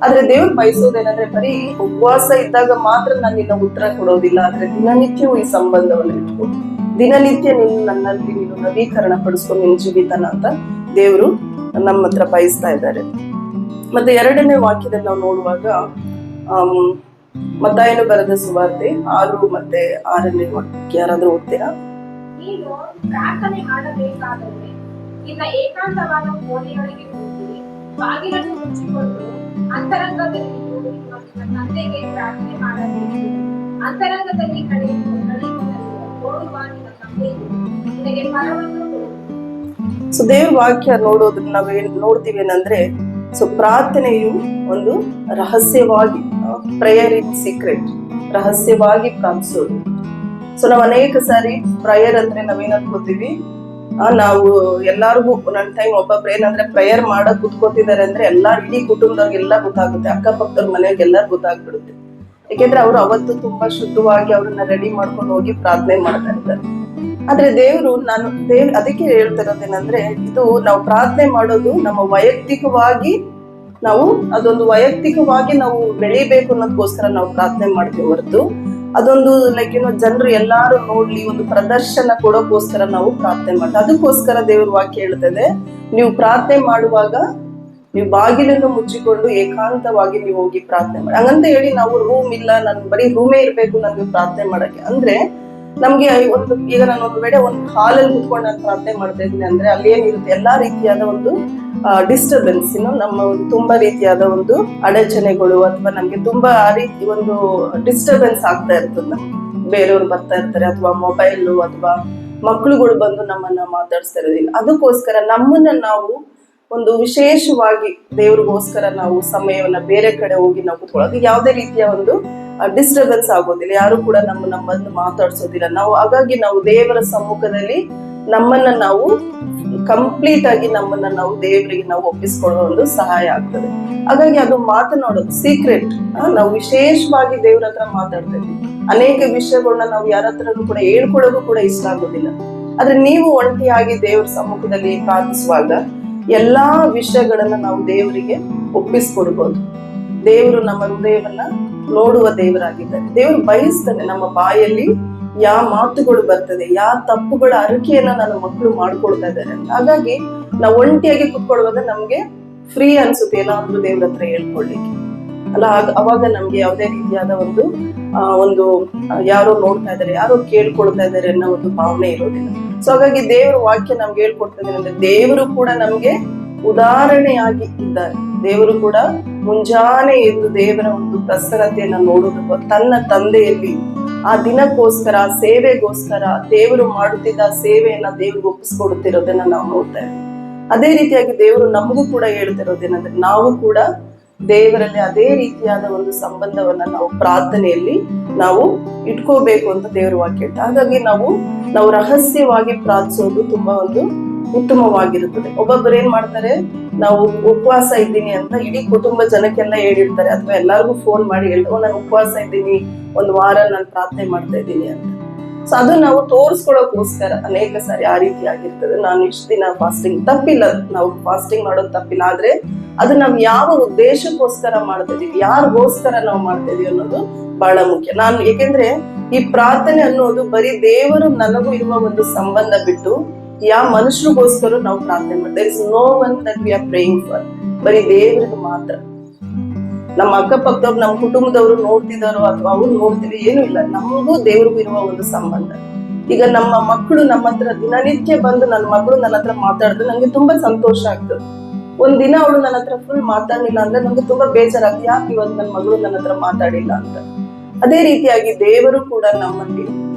ಆದ್ರೆ ದೇವ್ರು ಬಯಸೋದೇನಂದ್ರೆ ಬರೀ ಉಪವಾಸ ಇದ್ದಾಗ ಮಾತ್ರ ನಾನು ನಿನ್ನ ಉತ್ತರ ಕೊಡೋದಿಲ್ಲ, ಆದ್ರೆ ದಿನನಿತ್ಯವೂ ಈ ಸಂಬಂಧವನ್ನು ಇಟ್ಕೊಂಡು ದಿನನಿತ್ಯ ನನ್ನಲ್ಲಿ ನೀನು ನವೀಕರಣ ಪಡಿಸ್ಕೊಂಡು ನಿನ್ ಜೀವಿತನ ಅಂತ ದೇವರು ನಮ್ಮ ಹತ್ರ ಬಯಸ್ತಾ ಇದ್ದಾರೆ. ಮತ್ತೆ 2ನೇ ವಾಕ್ಯದಲ್ಲಿ ನಾವು ನೋಡುವಾಗ ಮತ್ತಾಯನು ಬರೆದ ಸುವಾರ್ತೆ 6 ಮತ್ತೆ 6ನೇ ವಾಕ್ಯ ಯಾರಾದ್ರೂ ಓದ್ತೀರಾ? ನೀನು ಪ್ರಾರ್ಥನೆ ಮಾಡಬೇಕಾದರೆ ನಿನ್ನ ಏಕಾಂತವಾದ ಕೋಣೆಯೊಳಗೆ ಹೋಗಿ ಬಾಗಿಲನ್ನು ಮುಚ್ಚಿಕೊಂಡು ಅಂತರಂಗದಲ್ಲಿ ನಿನ್ನ ತಂದೆಗೆ ಪ್ರಾರ್ಥನೆ ಮಾಡಬೇಕು. ಅಂತರಂಗದಲ್ಲಿ ಕಳೆಯುವ ಓಡುವ ನಿನ್ನ ತಂದೆಯು ನಿನಗೆ ಫಲವನ್ನು ಕೊಡುವನು. ಸೊ ದೇವ್ರ ವಾಕ್ಯ ನೋಡೋದನ್ನ ನಾವೇನ್ ನೋಡ್ತೀವಿ ಏನಂದ್ರೆ, ಸೊ ಪ್ರಾರ್ಥನೆಯು ಒಂದು ರಹಸ್ಯವಾಗಿ, ಪ್ರೇಯರ್ ಇನ್ ಸೀಕ್ರೆಟ್, ರಹಸ್ಯವಾಗಿ ಪ್ರಾರ್ಥಿಸೋದು. ಸೊ ನಾವು ಅನೇಕ ಸಾರಿ ಪ್ರೇಯರ್ ಅಂದ್ರೆ ನಾವೇನ್ ಅನ್ಕೋತೀವಿ, ನಾವು ಎಲ್ಲಾರ್ಗು ಒಂದೊಂದ್ ಟೈಮ್ ಒಬ್ಬೊಬ್ರು ಏನಂದ್ರೆ ಪ್ರೇಯರ್ ಮಾಡಕ್ ಕುತ್ಕೋತಿದ್ದಾರೆ ಅಂದ್ರೆ ಎಲ್ಲಾ ಇಡೀ ಕುಟುಂಬದವ್ರಿಗೆಲ್ಲ ಗೊತ್ತಾಗುತ್ತೆ, ಅಕ್ಕಪಕ್ಕದ ಮನೆಯವ್ರಿಗೆ ಎಲ್ಲಾರು ಗೊತ್ತಾಗ್ಬಿಡುತ್ತೆ. ಯಾಕೆಂದ್ರೆ ಅವ್ರು ಅವತ್ತು ತುಂಬಾ ಶುದ್ಧವಾಗಿ ಅವ್ರನ್ನ ರೆಡಿ ಮಾಡ್ಕೊಂಡು ಹೋಗಿ ಪ್ರಾರ್ಥನೆ ಮಾಡ್ತಾ ಇರ್ತಾರೆ. ಆದ್ರೆ ಅದಕ್ಕೆ ಹೇಳ್ತಿರೋದೇನಂದ್ರೆ, ಇದು ನಾವು ಪ್ರಾರ್ಥನೆ ಮಾಡೋದು ನಮ್ಮ ವೈಯಕ್ತಿಕವಾಗಿ, ನಾವು ಅದೊಂದು ವೈಯಕ್ತಿಕವಾಗಿ ನಾವು ಬೆಳಿಬೇಕು ಅನ್ನೋದಕ್ಕೋಸ್ಕರ ನಾವು ಪ್ರಾರ್ಥನೆ ಮಾಡ್ತೀವಿ ಹೊರತು ಅದೊಂದು ಲೈಕ್ ಜನರು ಎಲ್ಲಾರು ನೋಡ್ಲಿ, ಒಂದು ಪ್ರದರ್ಶನ ಕೊಡೋಕೋಸ್ಕರ ನಾವು ಪ್ರಾರ್ಥನೆ ಮಾಡ್ತೀವಿ. ಅದಕ್ಕೋಸ್ಕರ ದೇವ್ರ ವಾಕ್ಯ ಹೇಳ್ತದೆ, ನೀವು ಪ್ರಾರ್ಥನೆ ಮಾಡುವಾಗ ನೀವು ಬಾಗಿಲನ್ನು ಮುಚ್ಚಿಕೊಂಡು ಏಕಾಂತವಾಗಿ ನೀವು ಹೋಗಿ ಪ್ರಾರ್ಥನೆ ಮಾಡಿ. ಹಂಗಂತ ಹೇಳಿ ನಾವು ರೂಮ್ ಇಲ್ಲ, ನನ್ ಬರೀ ರೂಮೇ ಇರ್ಬೇಕು ನನ್ಗೆ ಪ್ರಾರ್ಥನೆ ಮಾಡಕ್ಕೆ ಅಂದ್ರೆ, ನಮ್ಗೆ ಈಗ ನಾನು ಒಂದು ವೇಳೆ ಒಂದು ಹಾಲಲ್ಲಿ ಕುತ್ಕೊಂಡು ನಾನು ಪ್ರಾರ್ಥನೆ ಮಾಡ್ತಾ ಇದ್ದೀನಿ ಅಂದ್ರೆ ಅಲ್ಲಿ ಏನಿರುತ್ತೆ, ಎಲ್ಲಾ ರೀತಿಯಾದ ಒಂದು ಡಿಸ್ಟರ್ಬೆನ್ಸ್, ನಮ್ಮ ತುಂಬಾ ರೀತಿಯಾದ ಒಂದು ಅಡಚಣೆಗಳು ಅಥವಾ ನಮ್ಗೆ ತುಂಬಾ ಆ ರೀತಿ ಒಂದು ಡಿಸ್ಟರ್ಬೆನ್ಸ್ ಆಗ್ತಾ ಇರ್ತದೆ. ಬೇರೆಯವ್ರು ಬರ್ತಾ ಇರ್ತಾರೆ, ಅಥವಾ ಮೊಬೈಲು ಅಥವಾ ಮಕ್ಳುಗಳು ಬಂದು ನಮ್ಮನ್ನ ಮಾತಾಡಿಸ್ತಾ ಇರೋದಿಲ್ಲ. ಅದಕ್ಕೋಸ್ಕರ ನಮ್ಮನ್ನ ನಾವು ಒಂದು ವಿಶೇಷವಾಗಿ ದೇವ್ರಿಗೋಸ್ಕರ ನಾವು ಸಮಯವನ್ನ ಬೇರೆ ಕಡೆ ಹೋಗಿ ನಾವು ಕುತ್ಕೊಳ್ಳೋದು, ಯಾವುದೇ ರೀತಿಯ ಒಂದು ಡಿಸ್ಟರ್ಬೆನ್ಸ್ ಆಗೋದಿಲ್ಲ, ಯಾರು ಕೂಡ ನಮ್ಮನ್ನು ಮಾತಾಡ್ಸೋದಿಲ್ಲ ನಾವು. ಹಾಗಾಗಿ ನಾವು ದೇವರ ಸಮ್ಮುಖದಲ್ಲಿ ನಮ್ಮನ್ನ ನಾವು ಕಂಪ್ಲೀಟ್ ಆಗಿ ನಮ್ಮನ್ನ ನಾವು ದೇವರಿಗೆ ನಾವು ಒಪ್ಪಿಸ್ಕೊಳ್ಳೋ ಒಂದು ಸಹಾಯ ಆಗ್ತದೆ. ಹಾಗಾಗಿ ಅದು ಮಾತನಾಡೋದು ಸೀಕ್ರೆಟ್, ನಾವು ವಿಶೇಷವಾಗಿ ದೇವ್ರ ಹತ್ರ ಮಾತಾಡ್ತಾ ಇದ್ವಿ. ಅನೇಕ ವಿಷಯಗಳನ್ನ ನಾವು ಯಾರ ಹತ್ರನೂ ಕೂಡ ಹೇಳ್ಕೊಳ್ಳೋದು ಕೂಡ ಇಷ್ಟ ಆಗೋದಿಲ್ಲ. ಆದ್ರೆ ನೀವು ಒಂಟಿಯಾಗಿ ದೇವ್ರ ಸಮ್ಮುಖದಲ್ಲಿ ಪ್ರಾರ್ಥಿಸುವಾಗ ಎಲ್ಲಾ ವಿಷಯಗಳನ್ನ ನಾವು ದೇವರಿಗೆ ಒಪ್ಪಿಸ್ಕೊಡ್ಬೋದು. ದೇವರು ನಮ್ಮ ಹೃದಯವನ್ನ ನೋಡುವ ದೇವರಾಗಿದ್ದಾರೆ. ದೇವರು ಬಯಸ್ತಾನೆ ನಮ್ಮ ಬಾಯಲ್ಲಿ ಯಾವ ಮಾತುಗಳು ಬರ್ತದೆ, ಯಾವ ತಪ್ಪುಗಳ ಅರಿಕೆಯನ್ನ ನನ್ನ ಮಕ್ಕಳು ಮಾಡ್ಕೊಳ್ತಾ ಇದ್ದಾರೆ ಅಂತ. ಹಾಗಾಗಿ ನಾವು ಒಂಟಿಯಾಗಿ ಕುತ್ಕೊಳ್ಳುವಾಗ ನಮ್ಗೆ ಫ್ರೀ ಅನ್ಸುತ್ತೆ ಏನಾದ್ರೂ ದೇವ್ರ ಹತ್ರ ಹೇಳ್ಕೊಳ್ಲಿಕ್ಕೆ ಅಲ್ಲ. ಅವಾಗ ನಮ್ಗೆ ಯಾವುದೇ ರೀತಿಯಾದ ಒಂದು ಯಾರೋ ನೋಡ್ತಾ ಇದಾರೆ, ಯಾರೋ ಕೇಳ್ಕೊಳ್ತಾ ಇದಾರೆ ಅನ್ನೋ ಒಂದು ಭಾವನೆ ಇರೋದಿಲ್ಲ. ಸೊ ಹಾಗಾಗಿ ದೇವ್ರ ವಾಕ್ಯ ನಮ್ಗೆ ಹೇಳ್ಕೊಡ್ತದೆ ಅಂದ್ರೆ, ದೇವರು ಕೂಡ ನಮ್ಗೆ ಉದಾಹರಣೆಯಾಗಿ ಇದ್ದಾರೆ. ದೇವರು ಕೂಡ ಮುಂಜಾನೆ ಎದ್ದು ದೇವರ ಒಂದು ಪ್ರಸನ್ನತೆಯನ್ನ ನೋಡೋದು, ತನ್ನ ತಂದೆಯಲ್ಲಿ ಆ ದಿನಕ್ಕೋಸ್ಕರ, ಸೇವೆಗೋಸ್ಕರ ದೇವರು ಮಾಡುತ್ತಿದ್ದ ಸೇವೆಯನ್ನ ದೇವ್ರಿಗೆ ಒಪ್ಪಿಸ್ಕೊಡುತ್ತಿರೋದನ್ನ ನಾವು ನೋಡ್ತಾ ಇದ್ದೀವಿ. ಅದೇ ರೀತಿಯಾಗಿ ದೇವರು ನಮಗೂ ಕೂಡ ಹೇಳ್ತಿರೋದೇನಂದ್ರೆ, ನಾವು ಕೂಡ ದೇವರಲ್ಲಿ ಅದೇ ರೀತಿಯಾದ ಒಂದು ಸಂಬಂಧವನ್ನ ನಾವು ಪ್ರಾರ್ಥನೆಯಲ್ಲಿ ನಾವು ಇಟ್ಕೋಬೇಕು ಅಂತ ದೇವ್ರ ವಾಕ್ಯ ಹೇಳ್ತಾರೆ. ಹಾಗಾಗಿ ನಾವು ರಹಸ್ಯವಾಗಿ ಪ್ರಾರ್ಥಿಸೋದು ತುಂಬಾ ಒಂದು ಉತ್ತಮವಾಗಿರುತ್ತದೆ. ಒಬ್ಬೊಬ್ಬರು ಏನ್ ಮಾಡ್ತಾರೆ, ನಾವು ಉಪವಾಸ ಇದ್ದೀನಿ ಅಂತ ಇಡೀ ಕುಟುಂಬ ಜನಕ್ಕೆಲ್ಲ ಹೇಳಿರ್ತಾರೆ, ಅಥವಾ ಎಲ್ಲಾರ್ಗು ಫೋನ್ ಮಾಡಿ ಹೇಳ್ತಾರೆ, ನಾನು ಉಪವಾಸ ಇದ್ದೀನಿ, ಒಂದು ವಾರ ನಾನು ಪ್ರಾರ್ಥನೆ ಮಾಡ್ತಾ ಇದ್ದೀನಿ ಅಂತ. ಸೊ ಅದು ನಾವು ತೋರಿಸ್ಕೊಳ್ಳೋಕೋಸ್ಕರ ಅನೇಕ ಸಾರಿ ಆ ರೀತಿ ಆಗಿರ್ತದೆ. ನಾನು ಇಷ್ಟು ದಿನ ಫಾಸ್ಟಿಂಗ್, ತಪ್ಪಿಲ್ಲ, ನಾವು ಫಾಸ್ಟಿಂಗ್ ಮಾಡೋದು ತಪ್ಪಿಲ್ಲ. ಆದ್ರೆ ಅದು ನಾವು ಯಾವ ಉದ್ದೇಶಕ್ಕೋಸ್ಕರ ಮಾಡ್ತಾ ಇದೀವಿ, ಯಾರಿಗೋಸ್ಕರ ನಾವು ಮಾಡ್ತಾ ಇದೀವಿ ಅನ್ನೋದು ಬಹಳ ಮುಖ್ಯ. ಯಾಕೆಂದ್ರೆ ಈ ಪ್ರಾರ್ಥನೆ ಅನ್ನೋದು ಬರೀ ದೇವರು ನನಗೂ ಇರುವ ಒಂದು ಸಂಬಂಧ ಬಿಟ್ಟು ಯಾವ ಮನುಷ್ಯರಿಗೋಸ್ಕರ ನಾವು ಪ್ರಾರ್ಥನೆ ಮಾಡ್ತೀವಿ. There is no one that we are praying for. ಬರೀ ದೇವರಿಗೆ ಮಾತ್ರ. ನಮ್ಮ ಅಕ್ಕಪಕ್ಕದವ್ರು, ನಮ್ಮ ಕುಟುಂಬದವರು ನೋಡ್ತಿದಾರೋ ಅಥವಾ ಅವ್ರು ನೋಡ್ತೀವಿ, ಏನೂ ಇಲ್ಲ. ನಮಗೂ ದೇವ್ರಿಗೂ ಇರುವ ಒಂದು ಸಂಬಂಧ. ಈಗ ನಮ್ಮ ಮಕ್ಕಳು ನಮ್ಮ ಹತ್ರ ದಿನನಿತ್ಯ ಬಂದು, ನನ್ನ ಮಗಳು ನನ್ನ ಹತ್ರ ಮಾತಾಡಿದ್ರೆ ನಂಗೆ ತುಂಬಾ ಸಂತೋಷ ಆಗ್ತದೆ. ಒಂದಿನ ಅವಳು ನನ್ನ ಹತ್ರ ಫುಲ್ ಮಾತಾಡ್ಲಿಲ್ಲ ಅಂದ್ರೆ ನಂಗೆ ತುಂಬಾ ಬೇಜಾರಾಗ್ತದೆ, ಯಾಕೆ ಇವತ್ತು ನನ್ನ ಮಗಳು ನನ್ನ ಹತ್ರ ಮಾತಾಡಿಲ್ಲ ಅಂತ. ಅದೇ ರೀತಿಯಾಗಿ ದೇವರು ಕೂಡ ನಮ್ಮಲ್ಲಿ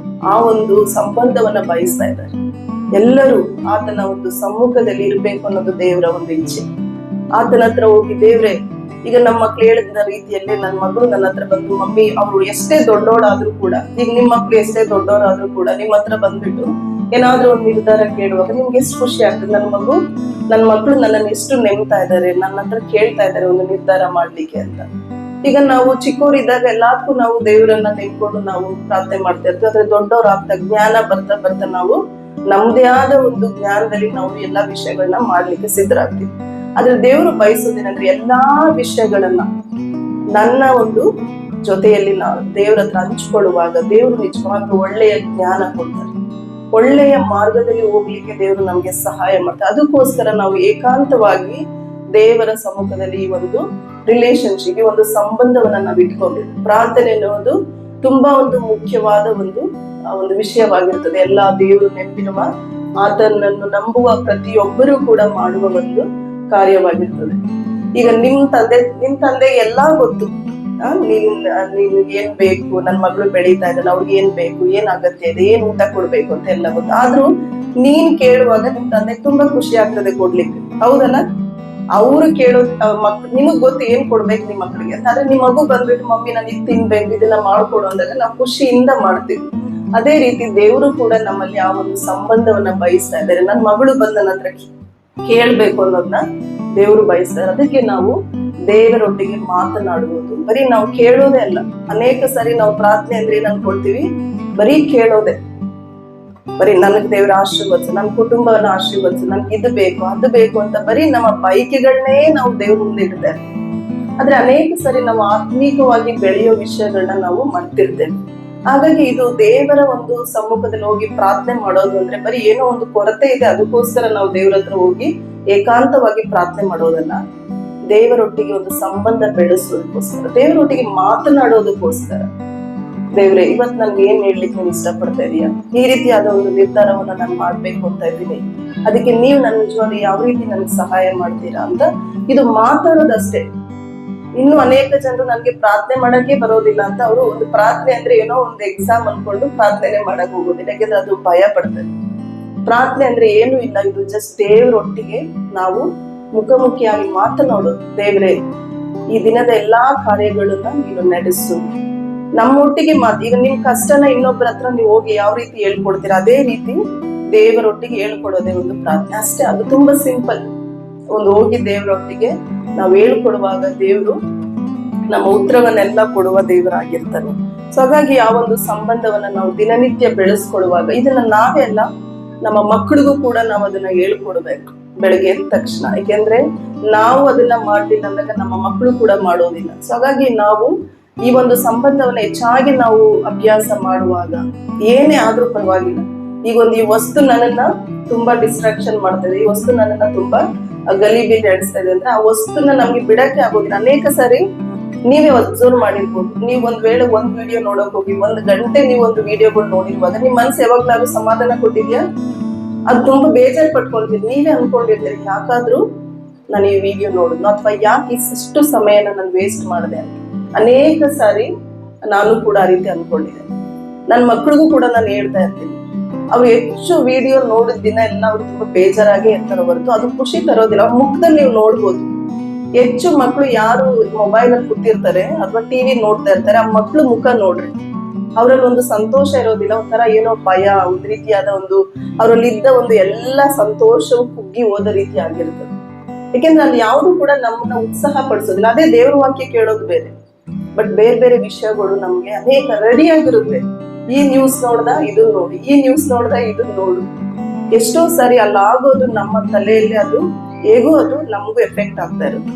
ಆ ಒಂದು ಸಂಬಂಧವನ್ನ ಬಯಸ್ತಾ ಇದ್ದಾರೆ. ಎಲ್ಲರೂ ಆತನ ಒಂದು ಸಮ್ಮುಖದಲ್ಲಿ ಇರ್ಬೇಕು ಅನ್ನೋದು ದೇವರ ಒಂದು ಇಚ್ಛೆ. ಆತನ ಹತ್ರ ಹೋಗಿ, ದೇವ್ರೆ, ಈಗ ನಮ್ಮ ಮಕ್ಳು ಹೇಳಿದ ರೀತಿಯಲ್ಲಿ ನನ್ನ ಮಗಳು ನನ್ನ ಹತ್ರ ಬಂದು, ಮಮ್ಮಿ, ಅವ್ರು ಎಷ್ಟೇ ದೊಡ್ಡೋಳಾದ್ರೂ ಕೂಡ, ಈಗ ನಿಮ್ಮ ಮಕ್ಳು ಎಷ್ಟೇ ದೊಡ್ಡವರಾದ್ರೂ ಕೂಡ ನಿಮ್ಮ ಹತ್ರ ಬಂದ್ಬಿಟ್ಟು ಏನಾದ್ರೂ ಒಂದು ನಿರ್ಧಾರ ಕೇಳುವಾಗ ನಿಮ್ಗೆ ಎಷ್ಟು ಖುಷಿ ಆಗ್ತದೆ. ನನ್ನ ಮಕ್ಳು ನನ್ನನ್ನು ಎಷ್ಟು ನೆಮ್ತಾ ಇದ್ದಾರೆ, ನನ್ನ ಹತ್ರ ಕೇಳ್ತಾ ಇದ್ದಾರೆ ಒಂದು ನಿರ್ಧಾರ ಮಾಡ್ಲಿಕ್ಕೆ ಅಂತ. ಈಗ ನಾವು ಚಿಕ್ಕವರಿದ್ದಾಗ ಎಲ್ಲದಕ್ಕೂ ನಾವು ದೇವರನ್ನ ನೆನ್ಕೊಂಡು ನಾವು ಪ್ರಾರ್ಥನೆ ಮಾಡ್ತಾ ಇರ್ತೀವಿ. ಆದ್ರೆ ದೊಡ್ಡವ್ರು ಆಗ್ತಾ, ಜ್ಞಾನ ಬರ್ತಾ ಬರ್ತಾ ನಾವು ನಮ್ದೇ ಆದ ಒಂದು ಜ್ಞಾನದಲ್ಲಿ ನಾವು ಎಲ್ಲಾ ವಿಷಯಗಳನ್ನ ಮಾಡ್ಲಿಕ್ಕೆ ಸಿದ್ಧರಾಗ್ತೀವಿ. ಆದ್ರೆ ದೇವರು ಬಯಸೋದೇನಂದ್ರೆ, ಎಲ್ಲಾ ವಿಷಯಗಳನ್ನ ನನ್ನ ಒಂದು ಜೊತೆಯಲ್ಲಿ ನಾವು ದೇವ್ರ ಹತ್ರ ಹಂಚ್ಕೊಳ್ಳುವಾಗ ದೇವರು ನಿಜವಾಗ್ಲೂ ಒಳ್ಳೆಯ ಜ್ಞಾನ ಕೊಡ್ತಾರೆ, ಒಳ್ಳೆಯ ಮಾರ್ಗದಲ್ಲಿ ಹೋಗ್ಲಿಕ್ಕೆ ದೇವರು ನಮ್ಗೆ ಸಹಾಯ ಮಾಡ್ತಾರೆ. ಅದಕ್ಕೋಸ್ಕರ ನಾವು ಏಕಾಂತವಾಗಿ ದೇವರ ಸಮ್ಮುಖದಲ್ಲಿ ಈ ಒಂದು ರಿಲೇಶನ್ಶಿಪ್, ಒಂದು ಸಂಬಂಧವನ್ನ ನಾವು ಇಟ್ಕೊಬೇಕು. ಪ್ರಾರ್ಥನೆ ಅನ್ನೋದು ತುಂಬಾ ಒಂದು ಮುಖ್ಯವಾದ ಒಂದು ವಿಷಯವಾಗಿರ್ತದೆ. ಎಲ್ಲಾ ದೇವರು ನೆನಪಿರುವ, ಆತನನ್ನು ನಂಬುವ ಪ್ರತಿಯೊಬ್ಬರೂ ಕೂಡ ಮಾಡುವ ಒಂದು ಕಾರ್ಯವಾಗಿರ್ತದೆ. ಈಗ ನಿಮ್ ತಂದೆ ಎಲ್ಲಾ ಗೊತ್ತು, ನೀನ್ ಏನ್ ಬೇಕು, ನನ್ ಮಗಳು ಬೆಳೀತಾ ಇದ್ದಾಳೆ, ಅವ್ರಿಗೆ ಏನ್ ಬೇಕು, ಏನ್ ಅಗತ್ಯ ಇದೆ, ಏನ್ ಊಟ ಕೊಡ್ಬೇಕು ಅಂತ ಎಲ್ಲ ಗೊತ್ತು. ಆದ್ರೂ ನೀನ್ ಕೇಳುವಾಗ ನಿಮ್ ತಂದೆ ತುಂಬಾ ಖುಷಿ ಆಗ್ತದೆ ಕೊಡ್ಲಿಕ್ಕೆ, ಹೌದಲ್ಲ? ಅವ್ರು ಕೇಳೋದ್ ನಿಮಗ್ ಗೊತ್ತು ಏನ್ ಕೊಡ್ಬೇಕು ನಿಮ್ ಮಕ್ಳಿಗೆ ಅಂತ. ಆದ್ರೆ ನಿಮ್ ಮಗು ಬಂದ್ಬಿಟ್ಟು ಮಮ್ಮಿ ನಾನು ಇದು ತಿನ್ಬೇಕು, ಇದೆಲ್ಲ ಮಾಡ್ಕೊಡು ಅಂದಾಗ ನಾವು ಖುಷಿಯಿಂದ ಮಾಡ್ತೀವಿ. ಅದೇ ರೀತಿ ದೇವರು ಕೂಡ ನಮ್ಮಲ್ಲಿ ಆ ಒಂದು ಸಂಬಂಧವನ್ನ ಬಯಸ್ತಾ ಇದ್ದಾರೆ. ನನ್ ಮಗಳು ಬಂದ ನನ್ನ ಹತ್ರ ಕೇಳ್ಬೇಕು ಅನ್ನೋದನ್ನ ದೇವರು ಬಯಸ್ತಾರೆ. ಅದಕ್ಕೆ ನಾವು ದೇವರೊಟ್ಟಿಗೆ ಮಾತನಾಡುವುದು, ಬರೀ ನಾವು ಕೇಳೋದೇ ಅಲ್ಲ. ಅನೇಕ ಸಾರಿ ನಾವು ಪ್ರಾರ್ಥನೆ ಅಂದ್ರೆ ಏನ್ ಅನ್ಕೊಳ್ತೀವಿ, ಬರೀ ಕೇಳೋದೆ, ಬರೀ ನನಗ್ ದೇವರ ಆಶೀರ್ವದಿಸು, ನನ್ನ ಕುಟುಂಬವನ್ನ ಆಶೀರ್ವದಿಸು, ನನ್ಗೆ ಇದು ಬೇಕು ಅದು ಬೇಕು ಅಂತ ಬರೀ ನಮ್ಮ ಬಯಕೆಗಳನ್ನೇ ನಾವು ದೇವ್ರ ಮುಂದೆ ಇಡ್ತೇವೆ. ಆದ್ರೆ ಅನೇಕ ಸರಿ ನಾವು ಆತ್ಮೀಕವಾಗಿ ಬೆಳೆಯೋ ವಿಷಯಗಳನ್ನ ನಾವು ಮರ್ತಿರ್ತೇವೆ. ಹಾಗಾಗಿ ಇದು ದೇವರ ಒಂದು ಸಮ್ಮುಖದಲ್ಲಿ ಹೋಗಿ ಪ್ರಾರ್ಥನೆ ಮಾಡೋದು ಅಂದ್ರೆ ಬರೀ ಏನೋ ಒಂದು ಕೊರತೆ ಇದೆ ಅದಕ್ಕೋಸ್ಕರ ನಾವು ದೇವರ ಹತ್ರ ಹೋಗಿ ಏಕಾಂತವಾಗಿ ಪ್ರಾರ್ಥನೆ ಮಾಡೋದಲ್ಲ. ದೇವರೊಟ್ಟಿಗೆ ಒಂದು ಸಂಬಂಧ ಬೆಳೆಸೋದಕ್ಕೋಸ್ಕರ, ದೇವರೊಟ್ಟಿಗೆ ಮಾತನಾಡೋದಕ್ಕೋಸ್ಕರ. ದೇವ್ರೆ, ಇವತ್ ನನ್ಗೆ ಏನ್ ಹೇಳ್ಲಿಕ್ಕೆ ನೀನ್ ಇಷ್ಟಪಡ್ತಾ ಇದೀಯಾ, ಈ ರೀತಿಯಾದ ಒಂದು ನಿರ್ಧಾರವನ್ನ ನಾನು ಮಾಡ್ಬೇಕು ಅಂತ ಇದ್ದೀನಿ, ಅದಕ್ಕೆ ನೀವು ನನ್ನ ನಿಜವಾಗಿ ಯಾವ ರೀತಿ ನನ್ಗೆ ಸಹಾಯ ಮಾಡ್ತೀರಾ ಅಂತ ಇದು ಮಾತಾಡೋದಷ್ಟೇ. ಇನ್ನು ಅನೇಕ ಜನರು ನನ್ಗೆ ಪ್ರಾರ್ಥನೆ ಮಾಡಕ್ಕೆ ಬರೋದಿಲ್ಲ ಅಂತ ಅವರು ಒಂದು ಪ್ರಾರ್ಥನೆ ಅಂದ್ರೆ ಏನೋ ಒಂದು ಎಕ್ಸಾಮ್ ಅನ್ಕೊಂಡು ಪ್ರಾರ್ಥನೆ ಮಾಡಕ್ ಹೋಗೋದಿಲ್ಲ, ಯಾಕಂದ್ರೆ ಅದು ಭಯ ಪಡ್ತಾರೆ. ಪ್ರಾರ್ಥನೆ ಅಂದ್ರೆ ಏನು ಇಲ್ಲ, ಇದು ಜಸ್ಟ್ ದೇವರೊಟ್ಟಿಗೆ ನಾವು ಮುಖಾಮುಖಿಯಾಗಿ ಮಾತನಾಡೋದು. ದೇವ್ರೆ, ಈ ದಿನದ ಎಲ್ಲಾ ಕಾರ್ಯಗಳನ್ನ ನೀನು ನಡೆಸು, ನಮ್ಮೊಟ್ಟಿಗೆ ಈಗ ನಿಮ್ ಕಷ್ಟನ ಇನ್ನೊಬ್ಬರ ಹತ್ರ ನೀವು ಹೋಗಿ ಯಾವ ರೀತಿ ಹೇಳ್ಕೊಡ್ತೀರಾ ಅದೇ ರೀತಿ ದೇವರೊಟ್ಟಿಗೆ ಹೇಳ್ಕೊಡೋದೇ ಒಂದು ಪ್ರಾರ್ಥನೆ ಅಷ್ಟೇ. ಅದು ತುಂಬಾ ಸಿಂಪಲ್. ಒಂದು ಹೋಗಿ ದೇವರೊಟ್ಟಿಗೆ ನಾವು ಹೇಳ್ಕೊಡುವಾಗ ದೇವರು ನಮ್ಮ ಉತ್ತರವನ್ನೆಲ್ಲ ಕೊಡುವ ದೇವರಾಗಿರ್ತಾನೆ. ಸೊ ಹಾಗಾಗಿ ಆ ಒಂದು ಸಂಬಂಧವನ್ನ ನಾವು ದಿನನಿತ್ಯ ಬೆಳೆಸ್ಕೊಡುವಾಗ ಇದನ್ನ ನಾವೇ ಅಲ್ಲ, ನಮ್ಮ ಮಕ್ಕಳಿಗೂ ಕೂಡ ನಾವು ಅದನ್ನ ಹೇಳ್ಕೊಡ್ಬೇಕು ಬೆಳಗ್ಗೆ ಎದ್ದ ತಕ್ಷಣ. ಯಾಕೆಂದ್ರೆ ನಾವು ಅದನ್ನ ಮಾಡ್ಲಿಲ್ಲ ಅಂದಾಗ ನಮ್ಮ ಮಕ್ಕಳು ಕೂಡ ಮಾಡೋದಿಲ್ಲ. ಸೊ ಹಾಗಾಗಿ ನಾವು ಈ ಒಂದು ಸಂಬಂಧವನ್ನ ಹೆಚ್ಚಾಗಿ ನಾವು ಅಭ್ಯಾಸ ಮಾಡುವಾಗ ಏನೇ ಆದ್ರೂ ಪರವಾಗಿಲ್ಲ. ಈ ವಸ್ತು ನನ್ನನ್ನ ತುಂಬಾ ಡಿಸ್ಟ್ರಾಕ್ಷನ್ ಮಾಡ್ತದೆ, ಈ ವಸ್ತು ನನ್ನನ್ನ ತುಂಬಾ ಗಲಿಬಿಲಿ ನಡೆಸ್ತಾ ಇದೆ ಅಂದ್ರೆ ಆ ವಸ್ತುನ ನಮ್ಗೆ ಬಿಡಕ್ಕೆ ಆಗೋದಿಲ್ಲ. ಅನೇಕ ಸಾರಿ ನೀವೇ ಅಬ್ಸರ್ವ್ ಮಾಡಿರ್ಬೋದು, ನೀವ್ ಒಂದ್ ವೇಳೆ ಒಂದ್ ವಿಡಿಯೋ ನೋಡಕ್ ಹೋಗಿ 1 ಗಂಟೆ ನೀವು ಒಂದು ವಿಡಿಯೋಗಳು ನೋಡಿರುವಾಗ ನಿಮ್ ಮನ್ಸು ಯಾವಾಗ್ಲಾದ್ರೂ ಸಮಾಧಾನ ಕೊಟ್ಟಿದ್ಯಾ? ಅದು ತುಂಬಾ ಬೇಜಾರು ಪಟ್ಕೊಳ್ತೀರಿ. ನೀವೇ ಅನ್ಕೊಂಡಿರ್ತೀರಿ, ಯಾಕಾದ್ರೂ ನಾನು ಈ ವಿಡಿಯೋ ನೋಡಿದ್ನು, ಅಥವಾ ಯಾಕೆ ಇಷ್ಟು ಸಮಯನ ನಾನು ವೇಸ್ಟ್ ಮಾಡಿದೆ ಅಂತ. ಅನೇಕ ಸಾರಿ ನಾನು ಕೂಡ ಆ ರೀತಿ ಅನ್ಕೊಂಡಿದ್ದೆ. ನನ್ನ ಮಕ್ಕಳಿಗೂ ಕೂಡ ನಾನು ಹೇಳ್ತಾ ಇರ್ತೀನಿ, ಅವ್ರು ಹೆಚ್ಚು ವಿಡಿಯೋ ನೋಡಿದ ದಿನ ಎಲ್ಲ ಅವ್ರು ತುಂಬಾ ಬೇಜಾರಾಗಿ ಇರ್ತಾರೋ ಹೊರತು ಅದು ಖುಷಿ ತರೋದಿಲ್ಲ. ಅವ್ರ ಮುಖದಲ್ಲಿ ನೀವು ನೋಡ್ಬೋದು, ಹೆಚ್ಚು ಮಕ್ಕಳು ಯಾರು ಮೊಬೈಲ್ ಅಲ್ಲಿ ಕೂತಿರ್ತಾರೆ ಅಥವಾ ಟಿವಿ ನೋಡ್ತಾ ಇರ್ತಾರೆ ಆ ಮಕ್ಳು ಮುಖ ನೋಡ್ರಿ, ಅವರಲ್ಲಿ ಒಂದು ಸಂತೋಷ ಇರೋದಿಲ್ಲ, ಒಂಥರ ಏನೋ ಭಯ, ಒಂದ್ ರೀತಿಯಾದ ಒಂದು ಅವರಲ್ಲಿ ಇದ್ದ ಒಂದು ಎಲ್ಲ ಸಂತೋಷವು ಕುಗ್ಗಿ ಹೋದ ರೀತಿ ಆಗಿರ್ತದೆ. ಯಾಕೆಂದ್ರೆ ಅಲ್ಲಿ ಯಾವುದು ಕೂಡ ನಮ್ಮನ್ನ ಉತ್ಸಾಹ ಪಡಿಸೋದಿಲ್ಲ. ಅದೇ ದೇವ್ರ ವಾಕ್ಯ ಕೇಳೋದು ಬೇರೆ, ಬಟ್ ಬೇರೆ ಬೇರೆ ವಿಷಯಗಳು ನಮ್ಗೆ ಅನೇಕ ರೆಡಿ ಆಗಿರುತ್ತೆ. ಈ ನ್ಯೂಸ್ ನೋಡ್ದ ಇದನ್ನ ನೋಡಿ, ಈ ನ್ಯೂಸ್ ನೋಡ್ದ ಇದನ್ನ ನೋಡು. ಎಷ್ಟೋ ಸಾರಿ ಅಲ್ಲಾಗೋದು ನಮ್ಮ ತಲೆಯಲ್ಲಿ ಅದು ಹೇಗೋ ಅದು ನಮಗೂ ಎಫೆಕ್ಟ್ ಆಗ್ತಾ ಇರುತ್ತೆ.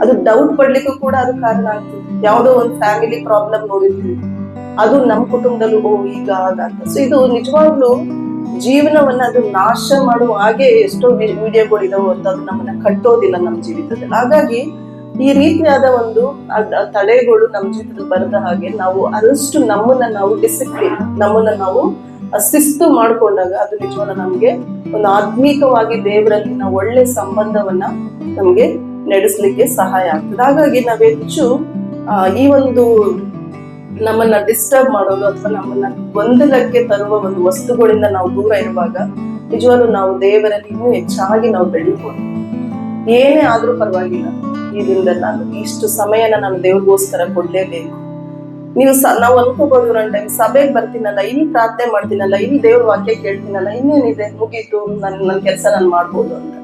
ಅದು ಡೌಟ್ ಪಡ್ಲಿಕ್ಕೂ ಕೂಡ ಅದು ಕಾರಣ ಆಗ್ತದೆ. ಯಾವುದೋ ಒಂದು ಫ್ಯಾಮಿಲಿ ಪ್ರಾಬ್ಲಮ್ ನೋಡಿರ್ತೀವಿ, ಅದು ನಮ್ಮ ಕುಟುಂಬದಲ್ಲೂ ಈಗ ಆಗ ಅಂತ. ಸೊ ಇದು ನಿಜವಾಗ್ಲೂ ಜೀವನವನ್ನ ಅದು ನಾಶ ಮಾಡುವ ಹಾಗೆ ಎಷ್ಟೋ ವಿಡಿಯೋಗಳು ಇದಾವೆ ಅಂತ ಅದು ನಮ್ಮನ್ನ ಕಟ್ಟೋದಿಲ್ಲ ನಮ್ಮ ಜೀವಿತದಲ್ಲಿ. ಹಾಗಾಗಿ ಈ ರೀತಿಯಾದ ಒಂದು ತಡೆಗಳು ನಮ್ಮ ಜೀವಿತದಲ್ಲಿ ಬರದ ಹಾಗೆ ನಾವು ಅದಷ್ಟು ನಮ್ಮನ್ನ ನಾವು ಡಿಸಿಪ್ಲಿನ್, ನಮ್ಮನ್ನ ನಾವು ಶಿಸ್ತು ಮಾಡ್ಕೊಂಡಾಗ ಅದು ನಿಜವಾದ ನಮ್ಗೆ ಒಂದು ಆತ್ಮೀಕವಾಗಿ ದೇವರಲ್ಲಿ ನಾವು ಒಳ್ಳೆ ಸಂಬಂಧವನ್ನ ನಮ್ಗೆ ನಡೆಸಲಿಕ್ಕೆ ಸಹಾಯ ಆಗ್ತದೆ. ಹಾಗಾಗಿ ನಾವ್ ಹೆಚ್ಚು ಈ ಒಂದು ನಮ್ಮನ್ನ ಡಿಸ್ಟರ್ಬ್ ಮಾಡೋದು ಅಥವಾ ನಮ್ಮನ್ನ ಗೊಂದಲಕ್ಕೆ ತರುವ ಒಂದು ವಸ್ತುಗಳಿಂದ ನಾವು ದೂರ ಇರುವಾಗ ನಿಜವಾಗ್ಲೂ ನಾವು ದೇವರಲ್ಲಿ ಇನ್ನೂ ಹೆಚ್ಚಾಗಿ ನಾವು ಬೆಳಿಬೋದು. ಏನೇ ಆದ್ರೂ ಪರವಾಗಿಲ್ಲ, ಈ ದಿನದಲ್ಲಿ ನಾನು ಇಷ್ಟು ಸಮಯನ ನಾನು ದೇವ್ರಿಗೋಸ್ಕರ ಕೊಡ್ಲೇಬೇಕು. ನಾವು ಅನ್ಕೋಬಹುದು, ನನ್ನ ಟೈಮ್ ಸಭೆಗೆ ಬರ್ತೀನಲ್ಲ, ಇಲ್ಲಿ ಪ್ರಾರ್ಥನೆ ಮಾಡ್ತೀನಲ್ಲ, ಇಲ್ಲಿ ದೇವ್ರ ವಾಕ್ಯ ಕೇಳ್ತೀನಲ್ಲ, ಇನ್ನೇನಿದೆ, ಮುಗೀತು, ನನ್ನ ಕೆಲಸ ನಾನು ಮಾಡ್ಬೋದು ಅಂತ.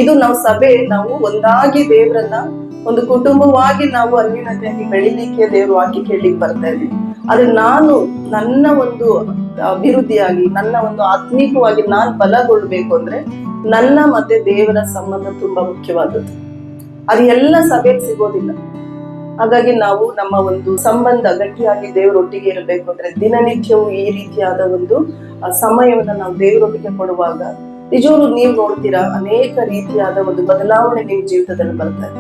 ಇದು ನಾವು ಸಭೆ, ನಾವು ಒಂದಾಗಿ ದೇವರನ್ನ ಒಂದು ಕುಟುಂಬವಾಗಿ ನಾವು ಅನ್ಯೂನತೆಯಾಗಿ ಬೆಳಿಲಿಕ್ಕೆ ದೇವ್ರ ವಾಕ್ಯ ಕೇಳಲಿಕ್ಕೆ ಬರ್ತಾ ಇದೀವಿ. ಆದ್ರೆ ನಾನು ನನ್ನ ಒಂದು ಅಭಿವೃದ್ಧಿಯಾಗಿ, ನನ್ನ ಒಂದು ಆತ್ಮೀಕವಾಗಿ ನಾನು ಬಲಗೊಳ್ಬೇಕು ಅಂದ್ರೆ ನನ್ನ ಮತ್ತೆ ದೇವರ ಸಂಬಂಧ ತುಂಬಾ ಮುಖ್ಯವಾದದ್ದು. ಅದು ಎಲ್ಲ ಸಭೆಗೆ ಸಿಗೋದಿಲ್ಲ. ಹಾಗಾಗಿ ನಾವು ನಮ್ಮ ಒಂದು ಸಂಬಂಧ ಗಟ್ಟಿಯಾಗಿ ದೇವರೊಟ್ಟಿಗೆ ಇರಬೇಕು ಅಂದ್ರೆ ದಿನನಿತ್ಯವೂ ಈ ರೀತಿಯಾದ ಒಂದು ಸಮಯವನ್ನ ನಾವು ದೇವರೊಟ್ಟಿಗೆ ಕೊಡುವಾಗ ನಿಜವಾಗ್ಲೂ ನೀವು ನೋಡ್ತೀರಾ ಅನೇಕ ರೀತಿಯಾದ ಒಂದು ಬದಲಾವಣೆ ನಿಮ್ಮ ಜೀವಿತದಲ್ಲಿ ಬರ್ತಾರೆ.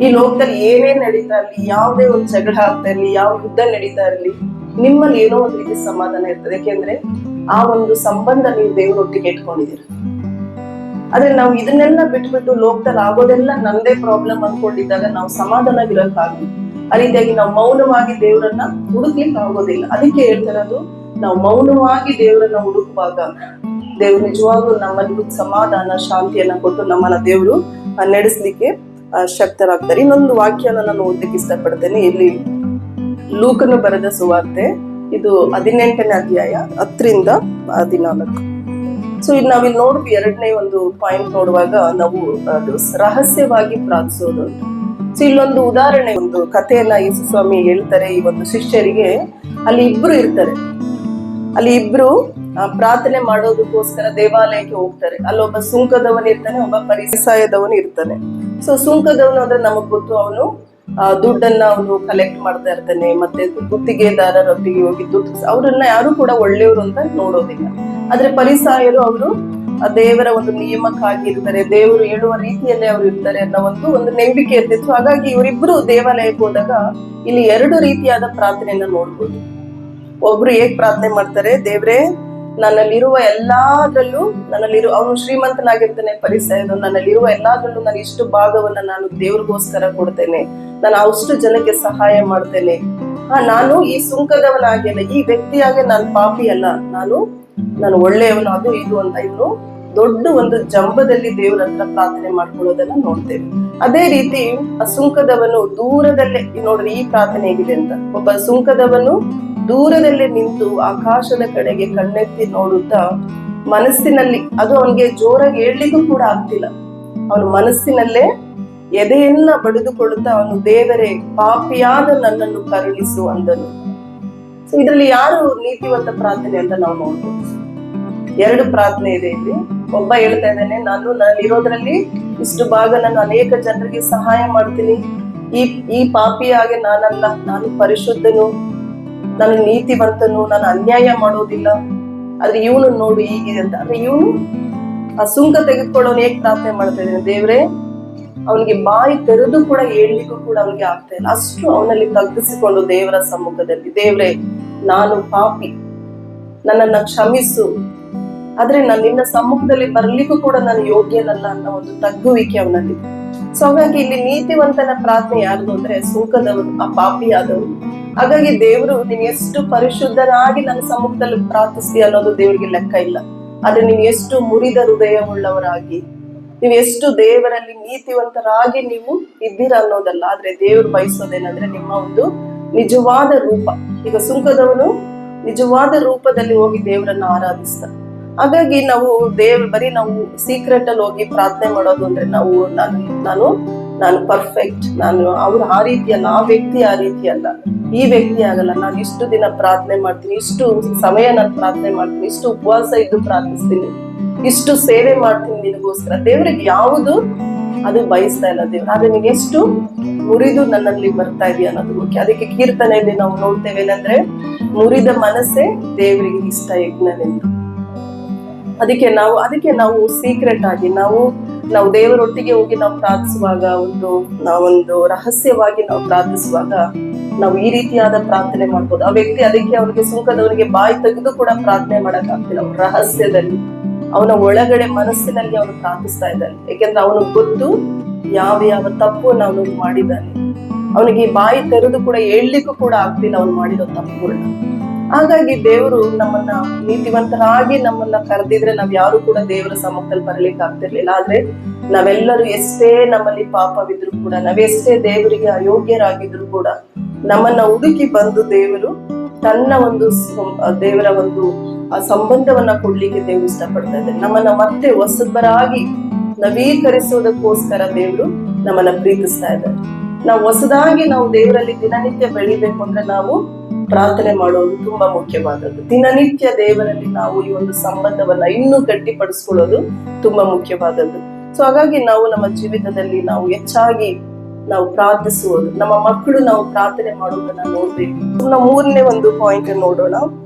ಈ ಲೋಕದಲ್ಲಿ ಏನೇನ್ ನಡೀತಾ ಇರಲಿ, ಯಾವುದೇ ಒಂದು ಜಗಳ ಆಗ್ತಾ ಇರಲಿ, ಯಾವ ಯುದ್ಧ ನಡೀತಾ ಇರಲಿ, ನಿಮ್ಮಲ್ಲಿ ಏನೋ ಒಂದು ರೀತಿ ಸಮಾಧಾನ ಇರ್ತದೆ. ಯಾಕೆಂದ್ರೆ ಆ ಒಂದು ಸಂಬಂಧ ನೀವು ದೇವರೊಟ್ಟಿಗೆ ಇಟ್ಕೊಂಡಿದ್ದೀರ. ಆದ್ರೆ ನಾವು ಇದನ್ನೆಲ್ಲ ಬಿಟ್ಬಿಟ್ಟು ಲೋಕದಲ್ಲಿ ಆಗೋದೆಲ್ಲ ನಂದೇ ಪ್ರಾಬ್ಲಮ್ ಅನ್ಕೊಂಡಿದ್ದಾಗ ನಾವು ಸಮಾಧಾನವಿರೋಕ್ಕಾಗಲ್ಲ. ಆ ರೀತಿಯಾಗಿ ನಾವು ಮೌನವಾಗಿ ದೇವರನ್ನ ಹುಡುಕ್ಲಿಕ್ಕೆ ಆಗೋದಿಲ್ಲ. ಅದಕ್ಕೆ ಹೇಳ್ತಿರೋದು, ನಾವು ಮೌನವಾಗಿ ದೇವರನ್ನ ಹುಡುಕುವಾಗ ದೇವ್ರು ನಿಜವಾಗ್ಲೂ ನಮ್ಮಲ್ಲಿ ಸಮಾಧಾನ ಶಾಂತಿಯನ್ನ ಕೊಟ್ಟು ನಮ್ಮನ್ನ ದೇವರು ನಡೆಸಲಿಕ್ಕೆ ಶಕ್ತರಾಗ್ತಾರೆ. ಇನ್ನೊಂದು ವಾಕ್ಯನ ನಾನು ಓದಲಿಕ್ಕೆ ಇಷ್ಟಪಡ್ತೇನೆ. ಇಲ್ಲಿ ಲೂಕನು ಬರೆದ ಸುವಾರ್ತೆ, ಇದು 18ನೇ ಅಧ್ಯಾಯ 10-14. ಸೊ ಇಲ್ಲಿ ನಾವಿಲ್ಲಿ ನೋಡ್ತೀವಿ, ಎರಡನೇ ಒಂದು ಪಾಯಿಂಟ್ ನೋಡುವಾಗ ನಾವು ಅದು ರಹಸ್ಯವಾಗಿ ಪ್ರಾರ್ಥಿಸೋದು ಅಂತ. ಸೊ ಇಲ್ಲೊಂದು ಉದಾಹರಣೆ, ಒಂದು ಕಥೆಯನ್ನ ಯೇಸು ಸ್ವಾಮಿ ಹೇಳ್ತಾರೆ ಈ ಒಂದು ಶಿಷ್ಯರಿಗೆ. ಅಲ್ಲಿ ಇಬ್ರು ಇರ್ತಾರೆ, ಅಲ್ಲಿ ಇಬ್ರು ಪ್ರಾರ್ಥನೆ ಮಾಡೋದಕ್ಕೋಸ್ಕರ ದೇವಾಲಯಕ್ಕೆ ಹೋಗ್ತಾರೆ. ಅಲ್ಲೊಬ್ಬ ಸುಂಕದವನು ಇರ್ತಾನೆ, ಒಬ್ಬ ಪರಿಸಾಯದವನು ಇರ್ತಾನೆ. ಸೊ ಸುಂಕದವನು ಅಂದ್ರೆ ನಮಗ್ ಗೊತ್ತು, ಅವನು ದುಡ್ಡನ್ನ ಅವನು ಕಲೆಕ್ಟ್ ಮಾಡ್ತಾ ಇರ್ತಾನೆ, ಮತ್ತೆ ಗುತ್ತಿಗೆದಾರರೊಟ್ಟಿಗೆ ಹೋಗಿ ದುಡ್ಡು, ಅವ್ರನ್ನ ಯಾರು ಕೂಡ ಒಳ್ಳೆಯವರು ಅಂತ ನೋಡೋದಿಲ್ಲ. ಆದ್ರೆ ಪರಿಸಾಯರು ಅವರು ದೇವರ ಒಂದು ನಿಯಮಕ್ಕಾಗಿರ್ತಾರೆ, ದೇವರು ಹೇಳುವ ರೀತಿಯಲ್ಲೇ ಅವ್ರು ಇರ್ತಾರೆ ಅನ್ನೋ ಒಂದು ನಂಬಿಕೆ ಇರ್ತಿತ್ತು. ಹಾಗಾಗಿ ಇವರಿಬ್ರು ದೇವಾಲಯಕ್ಕೆ ಹೋದಾಗ ಇಲ್ಲಿ ಎರಡು ರೀತಿಯಾದ ಪ್ರಾರ್ಥನೆಯನ್ನ ನೋಡ್ಬೋದು. ಒಬ್ರು ಹೇಗ್ ಪ್ರಾರ್ಥನೆ ಮಾಡ್ತಾರೆ, ದೇವ್ರೆ ನನ್ನಲ್ಲಿರುವ ಎಲ್ಲಾದ್ರಲ್ಲೂ ಅವನು ಶ್ರೀಮಂತನಾಗಿರ್ತಾನೆ ಪರಿಸರದು, ನನ್ನಲ್ಲಿರುವ ಎಲ್ಲಾದ್ರಲ್ಲೂ ನಾನು ಇಷ್ಟು ಭಾಗವನ್ನ ನಾನು ದೇವ್ರಿಗೋಸ್ಕರ ಕೊಡ್ತೇನೆ, ನಾನು ಅಷ್ಟು ಜನಕ್ಕೆ ಸಹಾಯ ಮಾಡ್ತೇನೆ. ನಾನು ಈ ಸುಂಕದವನಾಗಿಲ್ಲ, ಈ ವ್ಯಕ್ತಿಯಾಗಿ ನಾನು ಪಾಪಿ ಅಲ್ಲ, ನಾನು ಒಳ್ಳೆಯವನು, ಅದು ಇದು ಅಂತ ಇವನು ದೊಡ್ಡ ಒಂದು ಜಂಬದಲ್ಲಿ ದೇವ್ರ ಹತ್ರ ಪ್ರಾರ್ಥನೆ ಮಾಡ್ಕೊಳ್ಳೋದನ್ನ ನೋಡ್ತೇವೆ. ಅದೇ ರೀತಿ ಆ ಸುಂಕದವನು ದೂರದಲ್ಲೇ, ನೋಡ್ರಿ ಈ ಪ್ರಾರ್ಥನೆ ಹೇಗಿದೆ ಅಂತ, ಒಬ್ಬ ಸುಂಕದವನು ದೂರದಲ್ಲೇ ನಿಂತು ಆಕಾಶದ ಕಡೆಗೆ ಕಣ್ಣೆತ್ತಿ ನೋಡುತ್ತಾ ಮನಸ್ಸಿನಲ್ಲಿ, ಅದು ಅವನಿಗೆ ಜೋರಾಗಿ ಹೇಳ್ಲಿಕ್ಕೂ ಕೂಡ ಆಗ್ತಿಲ್ಲ, ಅವನು ಮನಸ್ಸಿನಲ್ಲೇ ಎದೆಯನ್ನ ಬಡಿದುಕೊಳ್ಳುತ್ತಾ ಅವನು, ದೇವರೇ ಪಾಪಿಯಾದ ನನ್ನನ್ನು ಕರುಣಿಸು ಅಂದನು. ಸೊ ಇದರಲ್ಲಿ ಯಾರು ನೀತಿವಂತ ಪ್ರಾರ್ಥನೆ ಅಂತ ನಾವು ನೋಡ್ಬೋದು. ಎರಡು ಪ್ರಾರ್ಥನೆ ಇದೆ ಇಲ್ಲಿ. ಒಬ್ಬ ಹೇಳ್ತಾ ಇದ್ದಾನೆ, ನನ್ನಿರೋದ್ರಲ್ಲಿ ಇಷ್ಟು ಭಾಗ ನಾನು ಅನೇಕ ಜನರಿಗೆ ಸಹಾಯ ಮಾಡ್ತೀನಿ, ಈ ಪಾಪಿಯಾಗೆ ನಾನಲ್ಲ, ನಾನು ಪರಿಶುದ್ಧನು, ನಾನು ನೀತಿವಂತನು, ನಾನು ಅನ್ಯಾಯ ಮಾಡೋದಿಲ್ಲ. ಆದ್ರೆ ಇವನು ನೋಡು ಹೀಗಿದೆ ಅಂತ. ಆದ್ರೆ ಇವನು ಆ ಸುಂಕ ತೆಗೆದುಕೊಳ್ಳೋನು ಹೇಗ್ ಪ್ರಾರ್ಥನೆ ಮಾಡ್ತಾ ಇದ್ದಾನೆ, ದೇವ್ರೆ ಅವನಿಗೆ ಬಾಯಿ ತೆರೆದು ಕೂಡ ಹೇಳ್ಲಿಕ್ಕೂ ಕೂಡ ಅವನಿಗೆ ಆಗ್ತಾ ಇಲ್ಲ, ಅಷ್ಟು ಅವನಲ್ಲಿ ತಗ್ಗಿಸಿಕೊಂಡು ದೇವರ ಸಮ್ಮುಖದಲ್ಲಿ, ದೇವ್ರೆ ನಾನು ಪಾಪಿ, ನನ್ನನ್ನ ಕ್ಷಮಿಸು, ಆದ್ರೆ ನಾನು ನಿನ್ನ ಸಮ್ಮುಖದಲ್ಲಿ ಬರ್ಲಿಕ್ಕೂ ಕೂಡ ನಾನು ಯೋಗ್ಯನಲ್ಲ ಅನ್ನೋ ಒಂದು ತಗ್ಗುವಿಕೆ ಅವನಲ್ಲಿ. ಸೊ ಹಾಗಾಗಿ ಇಲ್ಲಿ ನೀತಿವಂತನ ಪ್ರಾರ್ಥನೆ ಯಾರ್ದು ಅಂದ್ರೆ ಸುಂಕದವರು, ಆ ಪಾಪಿ ಆದವರು. ಹಾಗಾಗಿ ದೇವರು ನೀನ್ ಎಷ್ಟು ಪರಿಶುದ್ಧನಾಗಿ ನನ್ನ ಸಮ್ಮುಖದಲ್ಲಿ ಪ್ರಾರ್ಥಿಸ್ತೀಯ ಅನ್ನೋದು ದೇವರಿಗೆ ಲೆಕ್ಕ ಇಲ್ಲ. ಆದ್ರೆ ನೀನ್ ಎಷ್ಟು ಮುರಿದ ಹೃದಯವುಳ್ಳವರಾಗಿ, ನೀವು ಎಷ್ಟು ದೇವರಲ್ಲಿ ನೀತಿವಂತರಾಗಿ ನೀವು ಇದ್ದೀರಾ ಅನ್ನೋದಲ್ಲ, ಆದ್ರೆ ದೇವರು ಬಯಸೋದೇನಂದ್ರೆ ನಿಮ್ಮ ಒಂದು ನಿಜವಾದ ರೂಪ. ಈಗ ಸುಂಕದವನು ನಿಜವಾದ ರೂಪದಲ್ಲಿ ಹೋಗಿ ದೇವರನ್ನ ಆರಾಧಿಸ್ತ. ಹಾಗಾಗಿ ನಾವು ಬರೀ ನಾವು ಸೀಕ್ರೆಟ್ ಅಲ್ಲಿ ಹೋಗಿ ಪ್ರಾರ್ಥನೆ ಮಾಡೋದು ಅಂದ್ರೆ ನಾನು ಪರ್ಫೆಕ್ಟ್, ನಾನು ಅವ್ರು ಆ ರೀತಿ ಅಲ್ಲ, ಆ ವ್ಯಕ್ತಿ ಆ ರೀತಿ ಅಲ್ಲ, ಈ ವ್ಯಕ್ತಿ ಆಗಲ್ಲ, ನಾನು ಇಷ್ಟು ದಿನ ಪ್ರಾರ್ಥನೆ ಮಾಡ್ತೀನಿ, ಇಷ್ಟು ಸಮಯ ನಾನು ಪ್ರಾರ್ಥನೆ ಮಾಡ್ತೀನಿ, ಇಷ್ಟು ಉಪವಾಸ ಇದ್ದು ಪ್ರಾರ್ಥಿಸ್ತೀನಿ, ಇಷ್ಟು ಸೇವೆ ಮಾಡ್ತೀನಿ ನಿನಗೋಸ್ಕರ. ದೇವ್ರಿಗೆ ಯಾವುದು ಅದು ಬಯಸ್ತಾ ಇಲ್ಲ ದೇವ್ರು, ಆದ್ರೆ ನೀನ್ ಎಷ್ಟು ಮುರಿದು ನನ್ನಲ್ಲಿ ಬರ್ತಾ ಇದೀಯ ಅನ್ನೋದು ಮುಖ್ಯ. ಅದಕ್ಕೆ ಕೀರ್ತನೆಯಲ್ಲಿ ನಾವು ನೋಡ್ತೇವೆ ಏನಂದ್ರೆ, ಮುರಿದ ಮನಸ್ಸೇ ದೇವರಿಗೆ ಇಷ್ಟ ಯಜ್ಞವೆಂದು. ಅದಕ್ಕೆ ನಾವು ಸೀಕ್ರೆಟ್ ಆಗಿ ನಾವು ದೇವರೊಟ್ಟಿಗೆ ಹೋಗಿ ನಾವು ಪ್ರಾರ್ಥಿಸುವಾಗ, ನಾವೊಂದು ರಹಸ್ಯವಾಗಿ ನಾವು ಪ್ರಾರ್ಥಿಸುವಾಗ ನಾವು ಈ ರೀತಿಯಾದ ಪ್ರಾರ್ಥನೆ ಮಾಡ್ಬೋದು. ಆ ವ್ಯಕ್ತಿ ಅದಕ್ಕೆ ಅವನಿಗೆ ಸುಂಕದವನಿಗೆ ಬಾಯಿ ತೆಗೆದು ಕೂಡ ಪ್ರಾರ್ಥನೆ ಮಾಡಕ್ ಆಗ್ತಿಲ್ಲ, ರಹಸ್ಯದಲ್ಲಿ ಅವನ ಒಳಗಡೆ ಮನಸ್ಸಿನಲ್ಲಿ ಅವನು ಪ್ರಾರ್ಥಿಸ್ತಾ ಇದ್ದಾನೆ. ಯಾಕೆಂದ್ರೆ ಅವನಿಗೆ ಗೊತ್ತು ಯಾವ ತಪ್ಪನ್ನು ಅವನು ಮಾಡಿದ್ದಾನೆ. ಅವನಿಗೆ ಬಾಯಿ ತೆರೆದು ಕೂಡ ಹೇಳ್ಲಿಕ್ಕೂ ಕೂಡ ಆಗ್ತಿಲ್ಲ ಅವನು ಮಾಡಿರೋ ತಪ್ಪುಗಳನ್ನ. ಹಾಗಾಗಿ ದೇವರು ನಮ್ಮನ್ನ ನೀತಿವಂತರಾಗಿ ನಮ್ಮನ್ನ ಕರೆದಿದ್ರೆ ನಾವ್ ಯಾರು ಕೂಡ ದೇವರ ಸಮ್ಮುಖದಲ್ಲಿ ಬರಲಿಕ್ಕೆ ಆಗ್ತಿರ್ಲಿಲ್ಲ. ಆದ್ರೆ ನಾವೆಲ್ಲರೂ ಎಷ್ಟೇ ನಮ್ಮಲ್ಲಿ ಪಾಪವಿದ್ರು ಕೂಡ, ನಾವೆಷ್ಟೇ ದೇವರಿಗೆ ಅಯೋಗ್ಯರಾಗಿದ್ರು ಕೂಡ ನಮ್ಮನ್ನ ಹುಡುಕಿ ಬಂದು ದೇವರು ತನ್ನ ದೇವರ ಒಂದು ಸಂಬಂಧವನ್ನ ಕೊಡ್ಲಿಕ್ಕೆ ದೇವರು ಇಷ್ಟಪಡ್ತಾ ಇದ್ದಾರೆ. ನಮ್ಮನ್ನ ಮತ್ತೆ ಹೊಸಬರಾಗಿ ನವೀಕರಿಸುವುದಕ್ಕೋಸ್ಕರ ದೇವರು ನಮ್ಮನ್ನ ಪ್ರೀತಿಸ್ತಾ ಇದ್ದಾರೆ. ನಾವು ಹೊಸದಾಗಿ ದೇವರಲ್ಲಿ ದಿನನಿತ್ಯ ಬೆಳಿಬೇಕು ಅಂದ್ರೆ ನಾವು ಪ್ರಾರ್ಥನೆ ಮಾಡೋದು ತುಂಬಾ ಮುಖ್ಯವಾದದ್ದು. ದಿನನಿತ್ಯ ದೇವರಲ್ಲಿ ನಾವು ಈ ಒಂದು ಸಂಬಂಧವನ್ನ ಇನ್ನೂ ಗಟ್ಟಿಪಡಿಸ್ಕೊಳ್ಳೋದು ತುಂಬಾ ಮುಖ್ಯವಾದದ್ದು. ಸೊ ಹಾಗಾಗಿ ನಮ್ಮ ಜೀವಿತದಲ್ಲಿ ಹೆಚ್ಚಾಗಿ ಪ್ರಾರ್ಥಿಸುವುದು, ನಮ್ಮ ಮಕ್ಕಳು ಪ್ರಾರ್ಥನೆ ಮಾಡೋದನ್ನ ನೋಡ್ಬೇಕು. ನಾವು ಮೂರನೇ ಒಂದು ಪಾಯಿಂಟ್ ನೋಡೋಣ.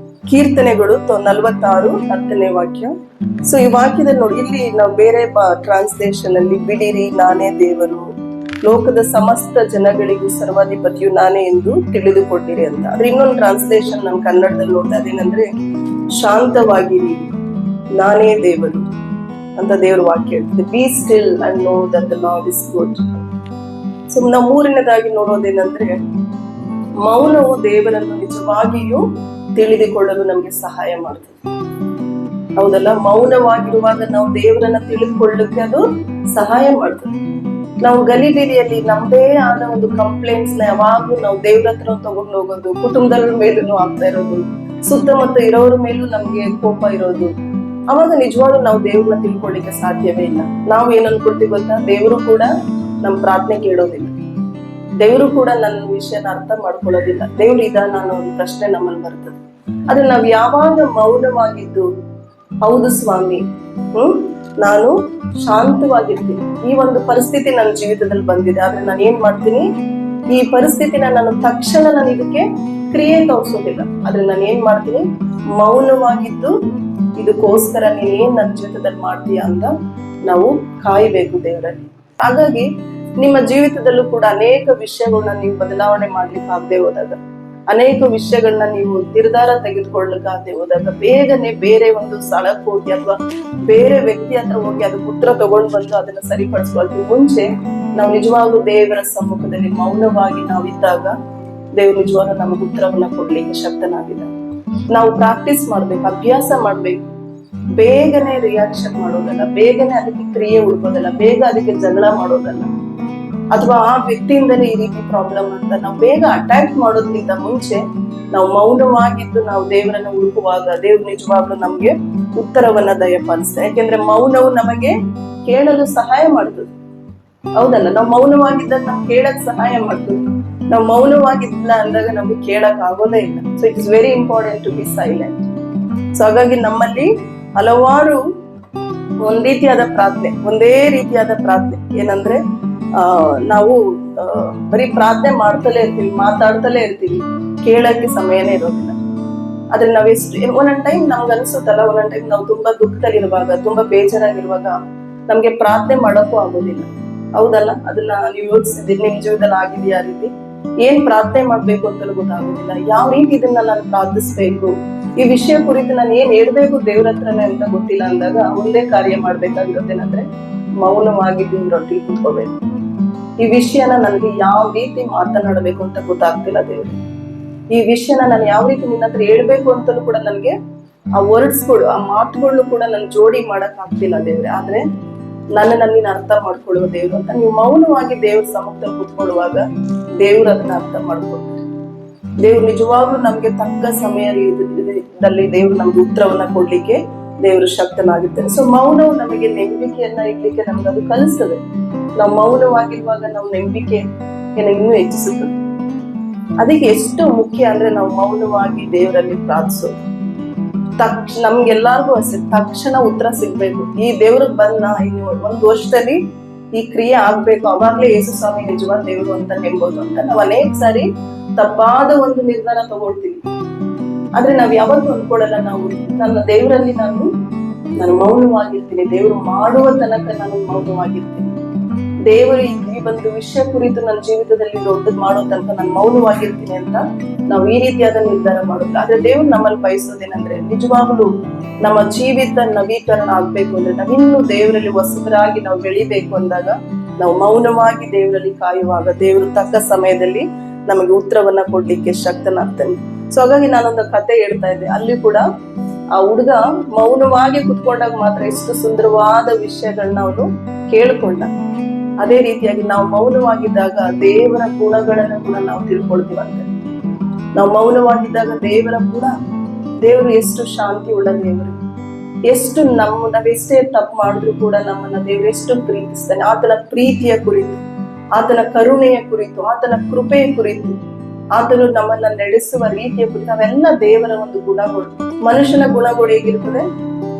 ಕೀರ್ತನೆಗಳು 46:10 ವಾಕ್ಯ. ಸೊ ಈ ವಾಕ್ಯದಲ್ಲಿ ನೋಡಿ, ಇಲ್ಲಿ ನಾವು ಬೇರೆ ಟ್ರಾನ್ಸ್ಲೇಷನ್ ಅಲ್ಲಿ ಬಿಡಿರಿ ನಾನೇ ದೇವರು, ಲೋಕದ ಸಮಸ್ತ ಜನಗಳಿಗೂ ಸರ್ವಾಧಿಪತಿಯು ನಾನೇ ಎಂದು ತಿಳಿದುಕೊಂಡಿರಿ ಅಂತ. ಆದ್ರೆ ಇನ್ನೊಂದು ಟ್ರಾನ್ಸ್ಲೇಷನ್ ನಾನು ಕನ್ನಡದಲ್ಲಿ ನೋಡ್ತಾ ಇದೇನಂದ್ರೆ, ಶಾಂತವಾಗಿರಿ ನಾನೇ ದೇವರು ಅಂತ ದೇವ್ರ ವಾಕ್ಯ ಹೇಳ್ತದೆ. B still and no that the lord is good. So ನಾವು ಮೂರನೇದಾಗಿ ನೋಡೋದೇನಂದ್ರೆ, ಮೌನವು ದೇವರನ್ನು ನಿಜವಾಗಿಯೂ ತಿಳಿದುಕೊಳ್ಳಲು ನಮ್ಗೆ ಸಹಾಯ ಮಾಡ್ತದೆ. ಹೌದಲ್ಲ? ಮೌನವಾಗಿರುವಾಗ ನಾವು ದೇವರನ್ನ ತಿಳಿದುಕೊಳ್ಳಕ್ಕೆ ಅದು ಸಹಾಯ ಮಾಡ್ತದೆ. ನಾವು ಗಲಿಬಿಲಿಯಲ್ಲಿ ನಮ್ದೇ ಆದ ಒಂದು ಕಂಪ್ಲೇಂಟ್ಸ್ ನ ಯಾವಾಗ್ಲೂ ನಾವು ದೇವ್ರ ಹತ್ರ ತಗೊಂಡು ಹೋಗೋದು, ಕುಟುಂಬದವ್ರ ಮೇಲೂ ಆಗ್ತಾ ಇರೋದು, ಸುತ್ತಮುತ್ತ ಇರೋರ ಮೇಲೂ ನಮ್ಗೆ ಕೋಪ ಇರೋದು, ಅವಾಗ ನಿಜವಾಗ್ಲೂ ನಾವು ದೇವ್ರನ್ನ ತಿಳ್ಕೊಳ್ಳಿಕ್ಕೆ ಸಾಧ್ಯವೇ ಇಲ್ಲ. ನಾವು ಏನ್ ಅನ್ಕೊಳ್ತೀವಿ ಗೊತ್ತಾ? ದೇವರು ಕೂಡ ನಮ್ ಪ್ರಾರ್ಥನೆ ಕೇಳೋದಿಲ್ಲ, ದೇವರು ಕೂಡ ನನ್ನ ವಿಷಯನ ಅರ್ಥ ಮಾಡ್ಕೊಳ್ಳೋದಿಲ್ಲ, ದೇವ್ರು ಇದಾನ ಅನ್ನೋ ಒಂದು ಪ್ರಶ್ನೆ ನಮ್ಮಲ್ಲಿ ಬರ್ತದೆ. ಆದ್ರೆ ನಾವ್ ಯಾವಾಗ ಮೌನವಾಗಿದ್ದು, ಹೌದು ಸ್ವಾಮಿ, ನಾನು ಶಾಂತವಾಗಿರ್ತೀನಿ, ಈ ಒಂದು ಪರಿಸ್ಥಿತಿ ನನ್ನ ಜೀವಿತದಲ್ಲಿ ಬಂದಿದೆ, ಆದ್ರೆ ನಾನು ಏನ್ ಮಾಡ್ತೀನಿ, ಈ ಪರಿಸ್ಥಿತಿನ ನಾನು ತಕ್ಷಣ ನಾನು ಇದಕ್ಕೆ ಕ್ರಿಯೆ ತೋರಿಸೋದಿಲ್ಲ, ಆದ್ರೆ ನಾನು ಏನ್ ಮಾಡ್ತೀನಿ, ಮೌನವಾಗಿದ್ದು ಇದಕ್ಕೋಸ್ಕರ ನೀನ್ ಏನ್ ನನ್ನ ಜೀವಿತದಲ್ಲಿ ಮಾಡ್ತೀಯ ಅಂತ ನಾವು ಕಾಯ್ಬೇಕು ದೇವರಲ್ಲಿ. ಹಾಗಾಗಿ ನಿಮ್ಮ ಜೀವಿತದಲ್ಲೂ ಕೂಡ ಅನೇಕ ವಿಷಯಗಳನ್ನ ನೀವು ಬದಲಾವಣೆ ಮಾಡ್ಲಿಕ್ಕೆ ಆಗದೆ ಹೋದಾಗ, ಅನೇಕ ವಿಷಯಗಳನ್ನ ನೀವು ನಿರ್ಧಾರ ತೆಗೆದುಕೊಳ್ಳಲಿಕ್ಕೆ ಹೋದಾಗ, ಬೇಗನೆ ಬೇರೆ ಒಂದು ಸ್ಥಳಕ್ಕೆ ಹೋಗಿ ಅಥವಾ ಬೇರೆ ವ್ಯಕ್ತಿ ಹತ್ರ ಹೋಗಿ ಅದಕ್ಕೆ ಉತ್ತರ ತಗೊಂಡು ಬಂದು ಅದನ್ನ ಸರಿಪಡಿಸುವ ಮುಂಚೆ ನಾವು ನಿಜವಾಗ್ಲೂ ದೇವರ ಸಮ್ಮುಖದಲ್ಲಿ ಮೌನವಾಗಿ ನಾವಿದ್ದಾಗ ದೇವರು ನಿಜವಾಗ್ಲೂ ನಮಗೆ ಉತ್ತರವನ್ನ ಕೊಡ್ಲಿಕ್ಕೆ ಶಕ್ತನಾಗಿದೆ. ನಾವು ಪ್ರಾಕ್ಟೀಸ್ ಮಾಡ್ಬೇಕು, ಅಭ್ಯಾಸ ಮಾಡ್ಬೇಕು. ಬೇಗನೆ ರಿಯಾಕ್ಷನ್ ಮಾಡೋದಲ್ಲ, ಬೇಗನೆ ಅದಕ್ಕೆ ಕ್ರಿಯೆ ಹುಡುಕೋದಲ್ಲ, ಬೇಗ ಅದಕ್ಕೆ ಜಗಳ ಮಾಡೋದಲ್ಲ, ಅಥವಾ ಆ ವ್ಯಕ್ತಿಯಿಂದಲೇ ಈ ರೀತಿ ಪ್ರಾಬ್ಲಮ್ ಅಂತ ನಾವು ಬೇಗ ಅಟ್ಯಾಕ್ ಮಾಡೋದ್ರಿಂದ ಮುಂಚೆ ನಾವು ಮೌನವಾಗಿದ್ದು ನಾವು ದೇವರನ್ನ ಹುಡುಕುವಾಗ ದೇವ್ರು ನಿಜವಾಗ್ಲೂ ನಮ್ಗೆ ಉತ್ತರವನ್ನ ದಯಪಾಲಿಸ್ತಾರೆ. ಯಾಕೆಂದ್ರೆ ಮೌನವು ನಮಗೆ ಕೇಳಲು ಸಹಾಯ ಮಾಡ್ತದೆ, ಹೌದಲ್ಲ? ನಾವು ಮೌನವಾಗಿದ್ದಾಗ ನಾವು ಕೇಳಕ್ ಸಹಾಯ ಮಾಡ್ತದೆ. ನಾವು ಮೌನವಾಗಿಲ್ಲ ಅಂದಾಗ ನಮ್ಗೆ ಕೇಳಕ್ ಆಗೋದೇ ಇಲ್ಲ. So it's very important to be silent. So ಹಾಗಾಗಿ ನಮ್ಮಲ್ಲಿ ಹಲವಾರು ಒಂದೇ ರೀತಿಯಾದ ಪ್ರಾರ್ಥನೆ ಏನಂದ್ರೆ ನಾವು ಬರೀ ಪ್ರಾರ್ಥನೆ ಮಾಡ್ತಲೇ ಇರ್ತೀವಿ, ಮಾತಾಡ್ತಲೇ ಇರ್ತೀವಿ, ಕೇಳಕ್ಕೆ ಸಮಯನೇ ಇರೋದಿಲ್ಲ. ಆದ್ರೆ ನಾವೆಷ್ಟು ಒಂದೊಂದ್ ಟೈಮ್ ನಮ್ಗೆ ಅನ್ಸುತ್ತಲ್ಲ, ಒಂದೊಂದ್ ಟೈಮ್ ನಾವು ತುಂಬಾ ದುಃಖದಲ್ಲಿರುವಾಗ, ತುಂಬಾ ಬೇಜಾರಾಗಿರುವಾಗ ನಮ್ಗೆ ಪ್ರಾರ್ಥನೆ ಮಾಡೋಕ್ಕೂ ಆಗೋದಿಲ್ಲ, ಹೌದಲ್ಲ? ಅದನ್ನ ನೀವು ಯೋಚಿಸಿದ್ದೀರಿ, ನಿಮ್ ಜೀವನದಲ್ಲಿ ಆಗಿದೆಯಾ ಆ ರೀತಿ? ಏನ್ ಪ್ರಾರ್ಥನೆ ಮಾಡ್ಬೇಕು ಅಂತಲೂ ಗೊತ್ತಾಗೋದಿಲ್ಲ, ಯಾವ ರೀತಿ ಇದನ್ನ ನಾನು ಪ್ರಾರ್ಥಿಸ್ಬೇಕು, ಈ ವಿಷಯ ಕುರಿತು ನಾನು ಏನ್ ಹೇಳ್ಬೇಕು ದೇವ್ರ ಹತ್ರನೇ ಅಂತ ಗೊತ್ತಿಲ್ಲ ಅಂದಾಗ ಒಂದೇ ಕಾರ್ಯ ಮಾಡ್ಬೇಕಾಗಿರೋದೇನಂದ್ರೆ ಮೌನವಾಗಿ ದೇವ್ರೊಟ್ಟಿಗೆ ಕೂತ್ಕೋಬೇಕು. ಈ ವಿಷಯನ ನನಗೆ ಯಾವ ರೀತಿ ಮಾತನಾಡಬೇಕು ಅಂತ ಗೊತ್ತಾಗ್ತಿಲ್ಲ ದೇವ್ರೆ, ಈ ವಿಷಯನ ನಾನು ಯಾವ ರೀತಿ ನಿನ್ನ ಹತ್ರ ಹೇಳ್ಬೇಕು ಅಂತಲೂ ಕೂಡ ನನಗೆ ಆ ವರ್ಡ್ಸ್ಗಳು, ಆ ಮಾತುಗಳನ್ನು ಕೂಡ ನನ್ ಜೋಡಿ ಮಾಡಕ್ ಆಗ್ತಿಲ್ಲ ದೇವ್ರೆ, ಆದ್ರೆ ನನ್ನನ್ನ ನೀನು ಅರ್ಥ ಮಾಡ್ಕೊಳ್ಳುವ ದೇವ್ರು ಅಂತ ನೀವು ಮೌನವಾಗಿ ದೇವ್ರ ಸಮ್ಮುಖದಲ್ಲಿ ಕೂತ್ಕೊಳ್ಳುವಾಗ ದೇವ್ರು ಅದನ್ನ ಅರ್ಥ ಮಾಡ್ಕೊಳ್ತಾರೆ. ದೇವ್ರು ನಿಜವಾಗ್ಲೂ ನಮ್ಗೆ ತಕ್ಕ ಸಮಯದಲ್ಲಿ ದೇವ್ರು ನಮ್ಗೆ ಉತ್ತರವನ್ನ ಕೊಡ್ಲಿಕ್ಕೆ ದೇವರು ಶಕ್ತನಾಗಿರ್ತಾರೆ. ಸೊ ಮೌನವು ನಮಗೆ ನಂಬಿಕೆಯನ್ನ ಇಡ್ಲಿಕ್ಕೆ ನಮ್ಗೆ ಅದು ಕಲಿಸ್ತದೆ. ನಾವು ಮೌನವಾಗಿರುವಾಗ ನಾವು ನಂಬಿಕೆಯನ್ನ ಇನ್ನೂ ಹೆಚ್ಚಿಸುತ್ತದೆ. ಅದಕ್ಕೆ ಎಷ್ಟು ಮುಖ್ಯ ಅಂದ್ರೆ ನಾವು ಮೌನವಾಗಿ ದೇವರಲ್ಲಿ ಪ್ರಾರ್ಥಿಸೋದು. ನಮ್ಗೆಲ್ಲಾರ್ಗು ಅಷ್ಟೇ ತಕ್ಷಣ ಉತ್ತರ ಸಿಗ್ಬೇಕು. ಈ ದೇವ್ರಿಗೆ ಬಂದ ಇನ್ನು 1 ವರ್ಷದಲ್ಲಿ ಈ ಕ್ರಿಯೆ ಆಗ್ಬೇಕು, ಅವಾಗ್ಲೇ ಯೇಸು ಸ್ವಾಮಿ ನಿಜವಾದ ದೇವರು ಅಂತ ನೆಂಬೋದು ಅಂತ ನಾವು ಅನೇಕ ಸಾರಿ ತಪ್ಪಾದ ಒಂದು ನಿರ್ಧಾರ ತಗೊಳ್ತೀವಿ. ಆದ್ರೆ ನಾವ್ ಯಾವತ್ತೂ ಅನ್ಕೊಳಲ್ಲ, ನಾವು ನನ್ನ ದೇವರಲ್ಲಿ ನಾನು ಮೌನವಾಗಿರ್ತೀನಿ, ದೇವರು ಮಾಡುವ ತನಕ ನಾನು ಮೌನವಾಗಿರ್ತೀನಿ, ದೇವರು ಈ ಒಂದು ವಿಷಯ ಕುರಿತು ನನ್ನ ಜೀವಿತದಲ್ಲಿ ದೊಡ್ಡದು ಮಾಡೋ ತನಕ ನಾನು ಮೌನವಾಗಿರ್ತೀನಿ ಅಂತ ನಾವು ಈ ರೀತಿಯಾದ ನಿರ್ಧಾರ ಮಾಡೋದಿಲ್ಲ. ಆದ್ರೆ ದೇವ್ರು ನಮ್ಮಲ್ಲಿ ಬಯಸೋದೇನಂದ್ರೆ ನಿಜವಾಗ್ಲೂ ನಮ್ಮ ಜೀವಿತ ನವೀಕರಣ ಆಗ್ಬೇಕು ಅಂದ್ರೆ ನಾವಿನ್ನೂ ದೇವರಲ್ಲಿ ಹೊಸಬರಾಗಿ ನಾವು ಬೆಳಿಬೇಕು ಅಂದಾಗ ನಾವು ಮೌನವಾಗಿ ದೇವರಲ್ಲಿ ಕಾಯುವಾಗ ದೇವರು ತಕ್ಕ ಸಮಯದಲ್ಲಿ ನಮಗೆ ಉತ್ತರವನ್ನ ಕೊಡ್ಲಿಕ್ಕೆ ಶಕ್ತನಾಗ್ತಾನೆ. ಸೊ ಹಾಗಾಗಿ ನಾನೊಂದು ಕತೆ ಹೇಳ್ತಾ ಇದ್ದೆ, ಅಲ್ಲಿ ಕೂಡ ಆ ಹುಡುಗ ಮೌನವಾಗಿ ಕುತ್ಕೊಂಡಾಗ ಮಾತ್ರ ಎಷ್ಟು ಸುಂದರವಾದ ವಿಷಯಗಳನ್ನ ಅವನು ಕೇಳ್ಕೊಂಡ. ಅದೇ ರೀತಿಯಾಗಿ ನಾವು ಮೌನವಾಗಿದ್ದಾಗ ದೇವರ ಗುಣಗಳನ್ನ ಕೂಡ ನಾವು ತಿಳ್ಕೊಳ್ತೀವಂತೆ. ನಾವು ಮೌನವಾಗಿದ್ದಾಗ ದೇವರು ಎಷ್ಟು ಶಾಂತಿ ಉಳ್ಳ ದೇವರು, ಎಷ್ಟು ನಾವೆಷ್ಟೇ ತಪ್ಪು ಮಾಡಿದ್ರು ಕೂಡ ನಮ್ಮನ್ನ ದೇವರು ಎಷ್ಟು ಪ್ರೀತಿಸ್ತಾನೆ. ಆತನ ಪ್ರೀತಿಯ ಕುರಿತು, ಆತನ ಕರುಣೆಯ ಕುರಿತು, ಆತನ ಕೃಪೆಯ ಕುರಿತು, ಆತನು ನಮ್ಮನ್ನ ನಡೆಸುವ ರೀತಿಯ ಕುರಿತು ಅವೆಲ್ಲ ದೇವರ ಒಂದು ಗುಣಗಳು. ಮನುಷ್ಯನ ಗುಣಗಳು ಹೇಗಿರ್ತದೆ,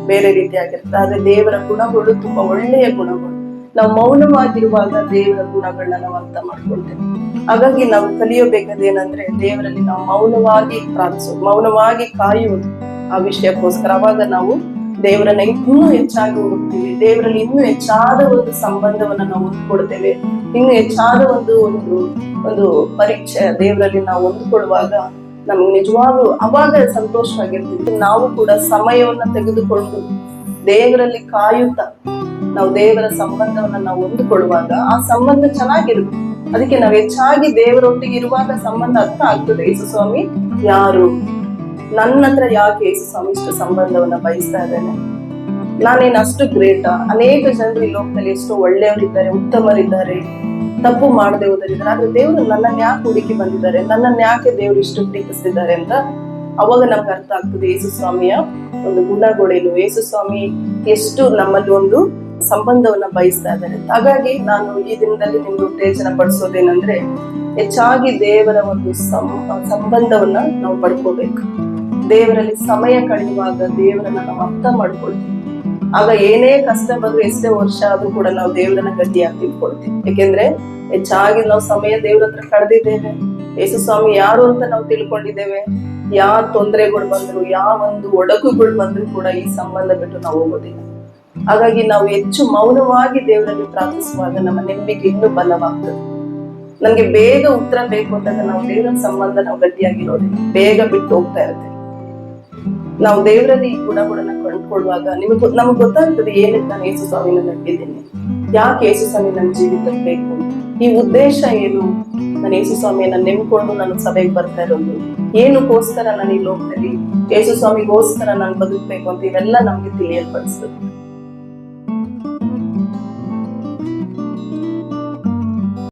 ಬೇರೆ ರೀತಿಯಾಗಿರ್ತದೆ. ಆದ್ರೆ ದೇವರ ಗುಣಗಳು ತುಂಬಾ ಒಳ್ಳೆಯ ಗುಣಗಳು. ನಾವು ಮೌನವಾಗಿರುವಾಗ ದೇವರ ಗುಣಗಳನ್ನ ನಾವು ಅರ್ಥ ಮಾಡ್ಕೊಳ್ತೇವೆ. ಹಾಗಾಗಿ ನಾವು ಕಲಿಯಬೇಕಾದೇನಂದ್ರೆ ದೇವರಲ್ಲಿ ನಾವು ಮೌನವಾಗಿ ಪ್ರಾರ್ಥಿಸೋದು, ಮೌನವಾಗಿ ಕಾಯುವುದು ಆ ವಿಷಯಕ್ಕೋಸ್ಕರ. ಅವಾಗ ನಾವು ದೇವರನ್ನ ಇನ್ನೂ ಹೆಚ್ಚಾಗಿ ಹುಡುಕ್ತೀವಿ, ದೇವರಲ್ಲಿ ಇನ್ನೂ ಹೆಚ್ಚಾದ ಒಂದು ಸಂಬಂಧವನ್ನ ನಾವು ಹೊಂದ್ಕೊಡ್ತೇವೆ, ಇನ್ನೂ ಹೆಚ್ಚಾದ ಒಂದು ಪರೀಕ್ಷೆ ದೇವರಲ್ಲಿ ನಾವು ಹೊಂದ್ಕೊಳ್ಳುವಾಗ ನಮ್ಗೆ ನಿಜವಾಗ್ಲೂ ಅವಾಗ ಸಂತೋಷವಾಗಿರ್ತೀವಿ. ನಾವು ಕೂಡ ಸಮಯವನ್ನ ತೆಗೆದುಕೊಂಡು ದೇವರಲ್ಲಿ ಕಾಯುತ್ತಾ ನಾವು ದೇವರ ಸಂಬಂಧವನ್ನ ನಾವು ಹೊಂದಿಕೊಳ್ಳುವಾಗ ಆ ಸಂಬಂಧ ಚೆನ್ನಾಗಿರುತ್ತೆ. ಅದಕ್ಕೆ ನಾವು ಹೆಚ್ಚಾಗಿ ದೇವರೊಟ್ಟಿಗೆ ಇರುವಾಗ ಸಂಬಂಧ ಅರ್ಥ ಆಗ್ತದೆ. ಯೇಸು ಸ್ವಾಮಿ ಯಾರು, ನನ್ನ ಹತ್ರ ಯಾಕೆ ಯೇಸು ಸ್ವಾಮಿ ಇಷ್ಟು ಸಂಬಂಧವನ್ನ ಬಯಸ್ತಾ ಇದ್ದೇನೆ? ನಾನೇನು ಅಷ್ಟು ಗ್ರೇಟಾ? ಅನೇಕ ಜನರು ಈ ಲೋಕದಲ್ಲಿ ಎಷ್ಟೋ ಒಳ್ಳೆಯವರಿದ್ದಾರೆ, ಉತ್ತಮರಿದ್ದಾರೆ, ತಪ್ಪು ಮಾಡದೆ ಹೋದರಿದ್ದಾರೆ. ಆದ್ರೆ ದೇವರು ನನ್ನನ್ನು ಯಾಕೆ ಹುಡುಕಿ ಬಂದಿದ್ದಾರೆ, ನನ್ನನ್ನು ಯಾಕೆ ದೇವರು ಇಷ್ಟು ಪ್ರೀತಿಸಿದ್ದಾರೆ ಅಂತ ಅವಾಗ ನಮ್ಗೆ ಅರ್ಥ ಆಗ್ತದೆ ಯೇಸು ಸ್ವಾಮಿಯ ಒಂದು ಗುಣಗಳೇನು, ಯೇಸು ಸ್ವಾಮಿ ಎಷ್ಟು ನಮ್ಮಲ್ಲಿ ಒಂದು ಸಂಬಂಧವನ್ನ ಬಯಸ್ತಾ ಇದ್ದಾರೆ. ಹಾಗಾಗಿ ನಾನು ಈ ದಿನದಲ್ಲಿ ನಿಮ್ಗೆ ಉತ್ತೇಜನ ಪಡಿಸೋದೇನಂದ್ರೆ, ಹೆಚ್ಚಾಗಿ ದೇವರ ಒಂದು ಸಂಬಂಧವನ್ನ ನಾವು ಪಡ್ಕೋಬೇಕು. ದೇವರಲ್ಲಿ ಸಮಯ ಕಳೆಯುವಾಗ ದೇವರನ್ನ ನಾವು ಅರ್ಥ ಮಾಡ್ಕೊಳ್ತೀವಿ. ಆಗ ಏನೇ ಕಷ್ಟ ಬಂದ್ರು, ಎಷ್ಟೇ ವರ್ಷ ಆದ್ರೂ ಕೂಡ ನಾವು ದೇವರನ್ನ ಗಟ್ಟಿಯಾಗಿ ತಿಳ್ಕೊಳ್ತೀವಿ. ಯಾಕೆಂದ್ರೆ ಹೆಚ್ಚಾಗಿ ನಾವು ಸಮಯ ದೇವ್ರ ಹತ್ರ ಕಳೆದಿದ್ದೇವೆ. ಯೇಸು ಸ್ವಾಮಿ ಯಾರು ಅಂತ ನಾವು ತಿಳ್ಕೊಂಡಿದ್ದೇವೆ. ಯಾವ ತೊಂದರೆಗಳು ಬಂದ್ರು, ಯಾವ ಒಂದು ಒಡಕುಗಳು ಬಂದ್ರು ಕೂಡ ಈ ಸಂಬಂಧ ಬಿಟ್ಟು ನಾವು ಹೋಗೋದಿಲ್ಲ. ಹಾಗಾಗಿ ನಾವು ಹೆಚ್ಚು ಮೌನವಾಗಿ ದೇವರಲ್ಲಿ ಪ್ರಾರ್ಥಿಸುವಾಗ ನಮ್ಮ ನಂಬಿಕೆ ಇನ್ನೂ ಬಲವಾಗ್ತದೆ. ನಮ್ಗೆ ಬೇಗ ಉತ್ತರ ಬೇಕು ಅಂದಾಗ ನಾವು ದೇವರ ಸಂಬಂಧ ನಾವು ಗಟ್ಟಿಯಾಗಿರೋದಿಲ್ಲ, ಬೇಗ ಬಿಟ್ಟು ಹೋಗ್ತಾ ಇರ್ತೇವೆ. ನಾವು ದೇವರಲ್ಲಿ ಈ ಗುಣಗಳನ್ನ ಕಂಡುಕೊಳ್ಳುವಾಗ ನಮಗ್ ಗೊತ್ತಾಗ್ತದೆ ಏನಕ್ಕೆ ನಾನು ಯೇಸು ಸ್ವಾಮಿನ ನಂಬಿದ್ದೀನಿ, ಯಾಕೆ ಯೇಸು ಸ್ವಾಮಿ ನನ್ನ ಜೀವಿತಕ್ಕೆ ಬೇಕು, ಈ ಉದ್ದೇಶ ಏನು, ನಾನು ಯೇಸು ಸ್ವಾಮಿಯನ್ನ ನೆಮ್ಕೊಂಡು ನಾನು ಸಭೆಗೆ ಬರ್ತಾ ಇರೋದು ಏನಕ್ಕೋಸ್ಕರ, ನಾನು ಈ ಲೋಕದಲ್ಲಿ ಯೇಸು ಸ್ವಾಮಿಗೋಸ್ಕರ ನಾನು ಬದುಕ್ಬೇಕು ಅಂತ ಇವೆಲ್ಲ ನಮ್ಗೆ ತಿಳಿಯಲ್ಪಡಿಸ್ತದೆ.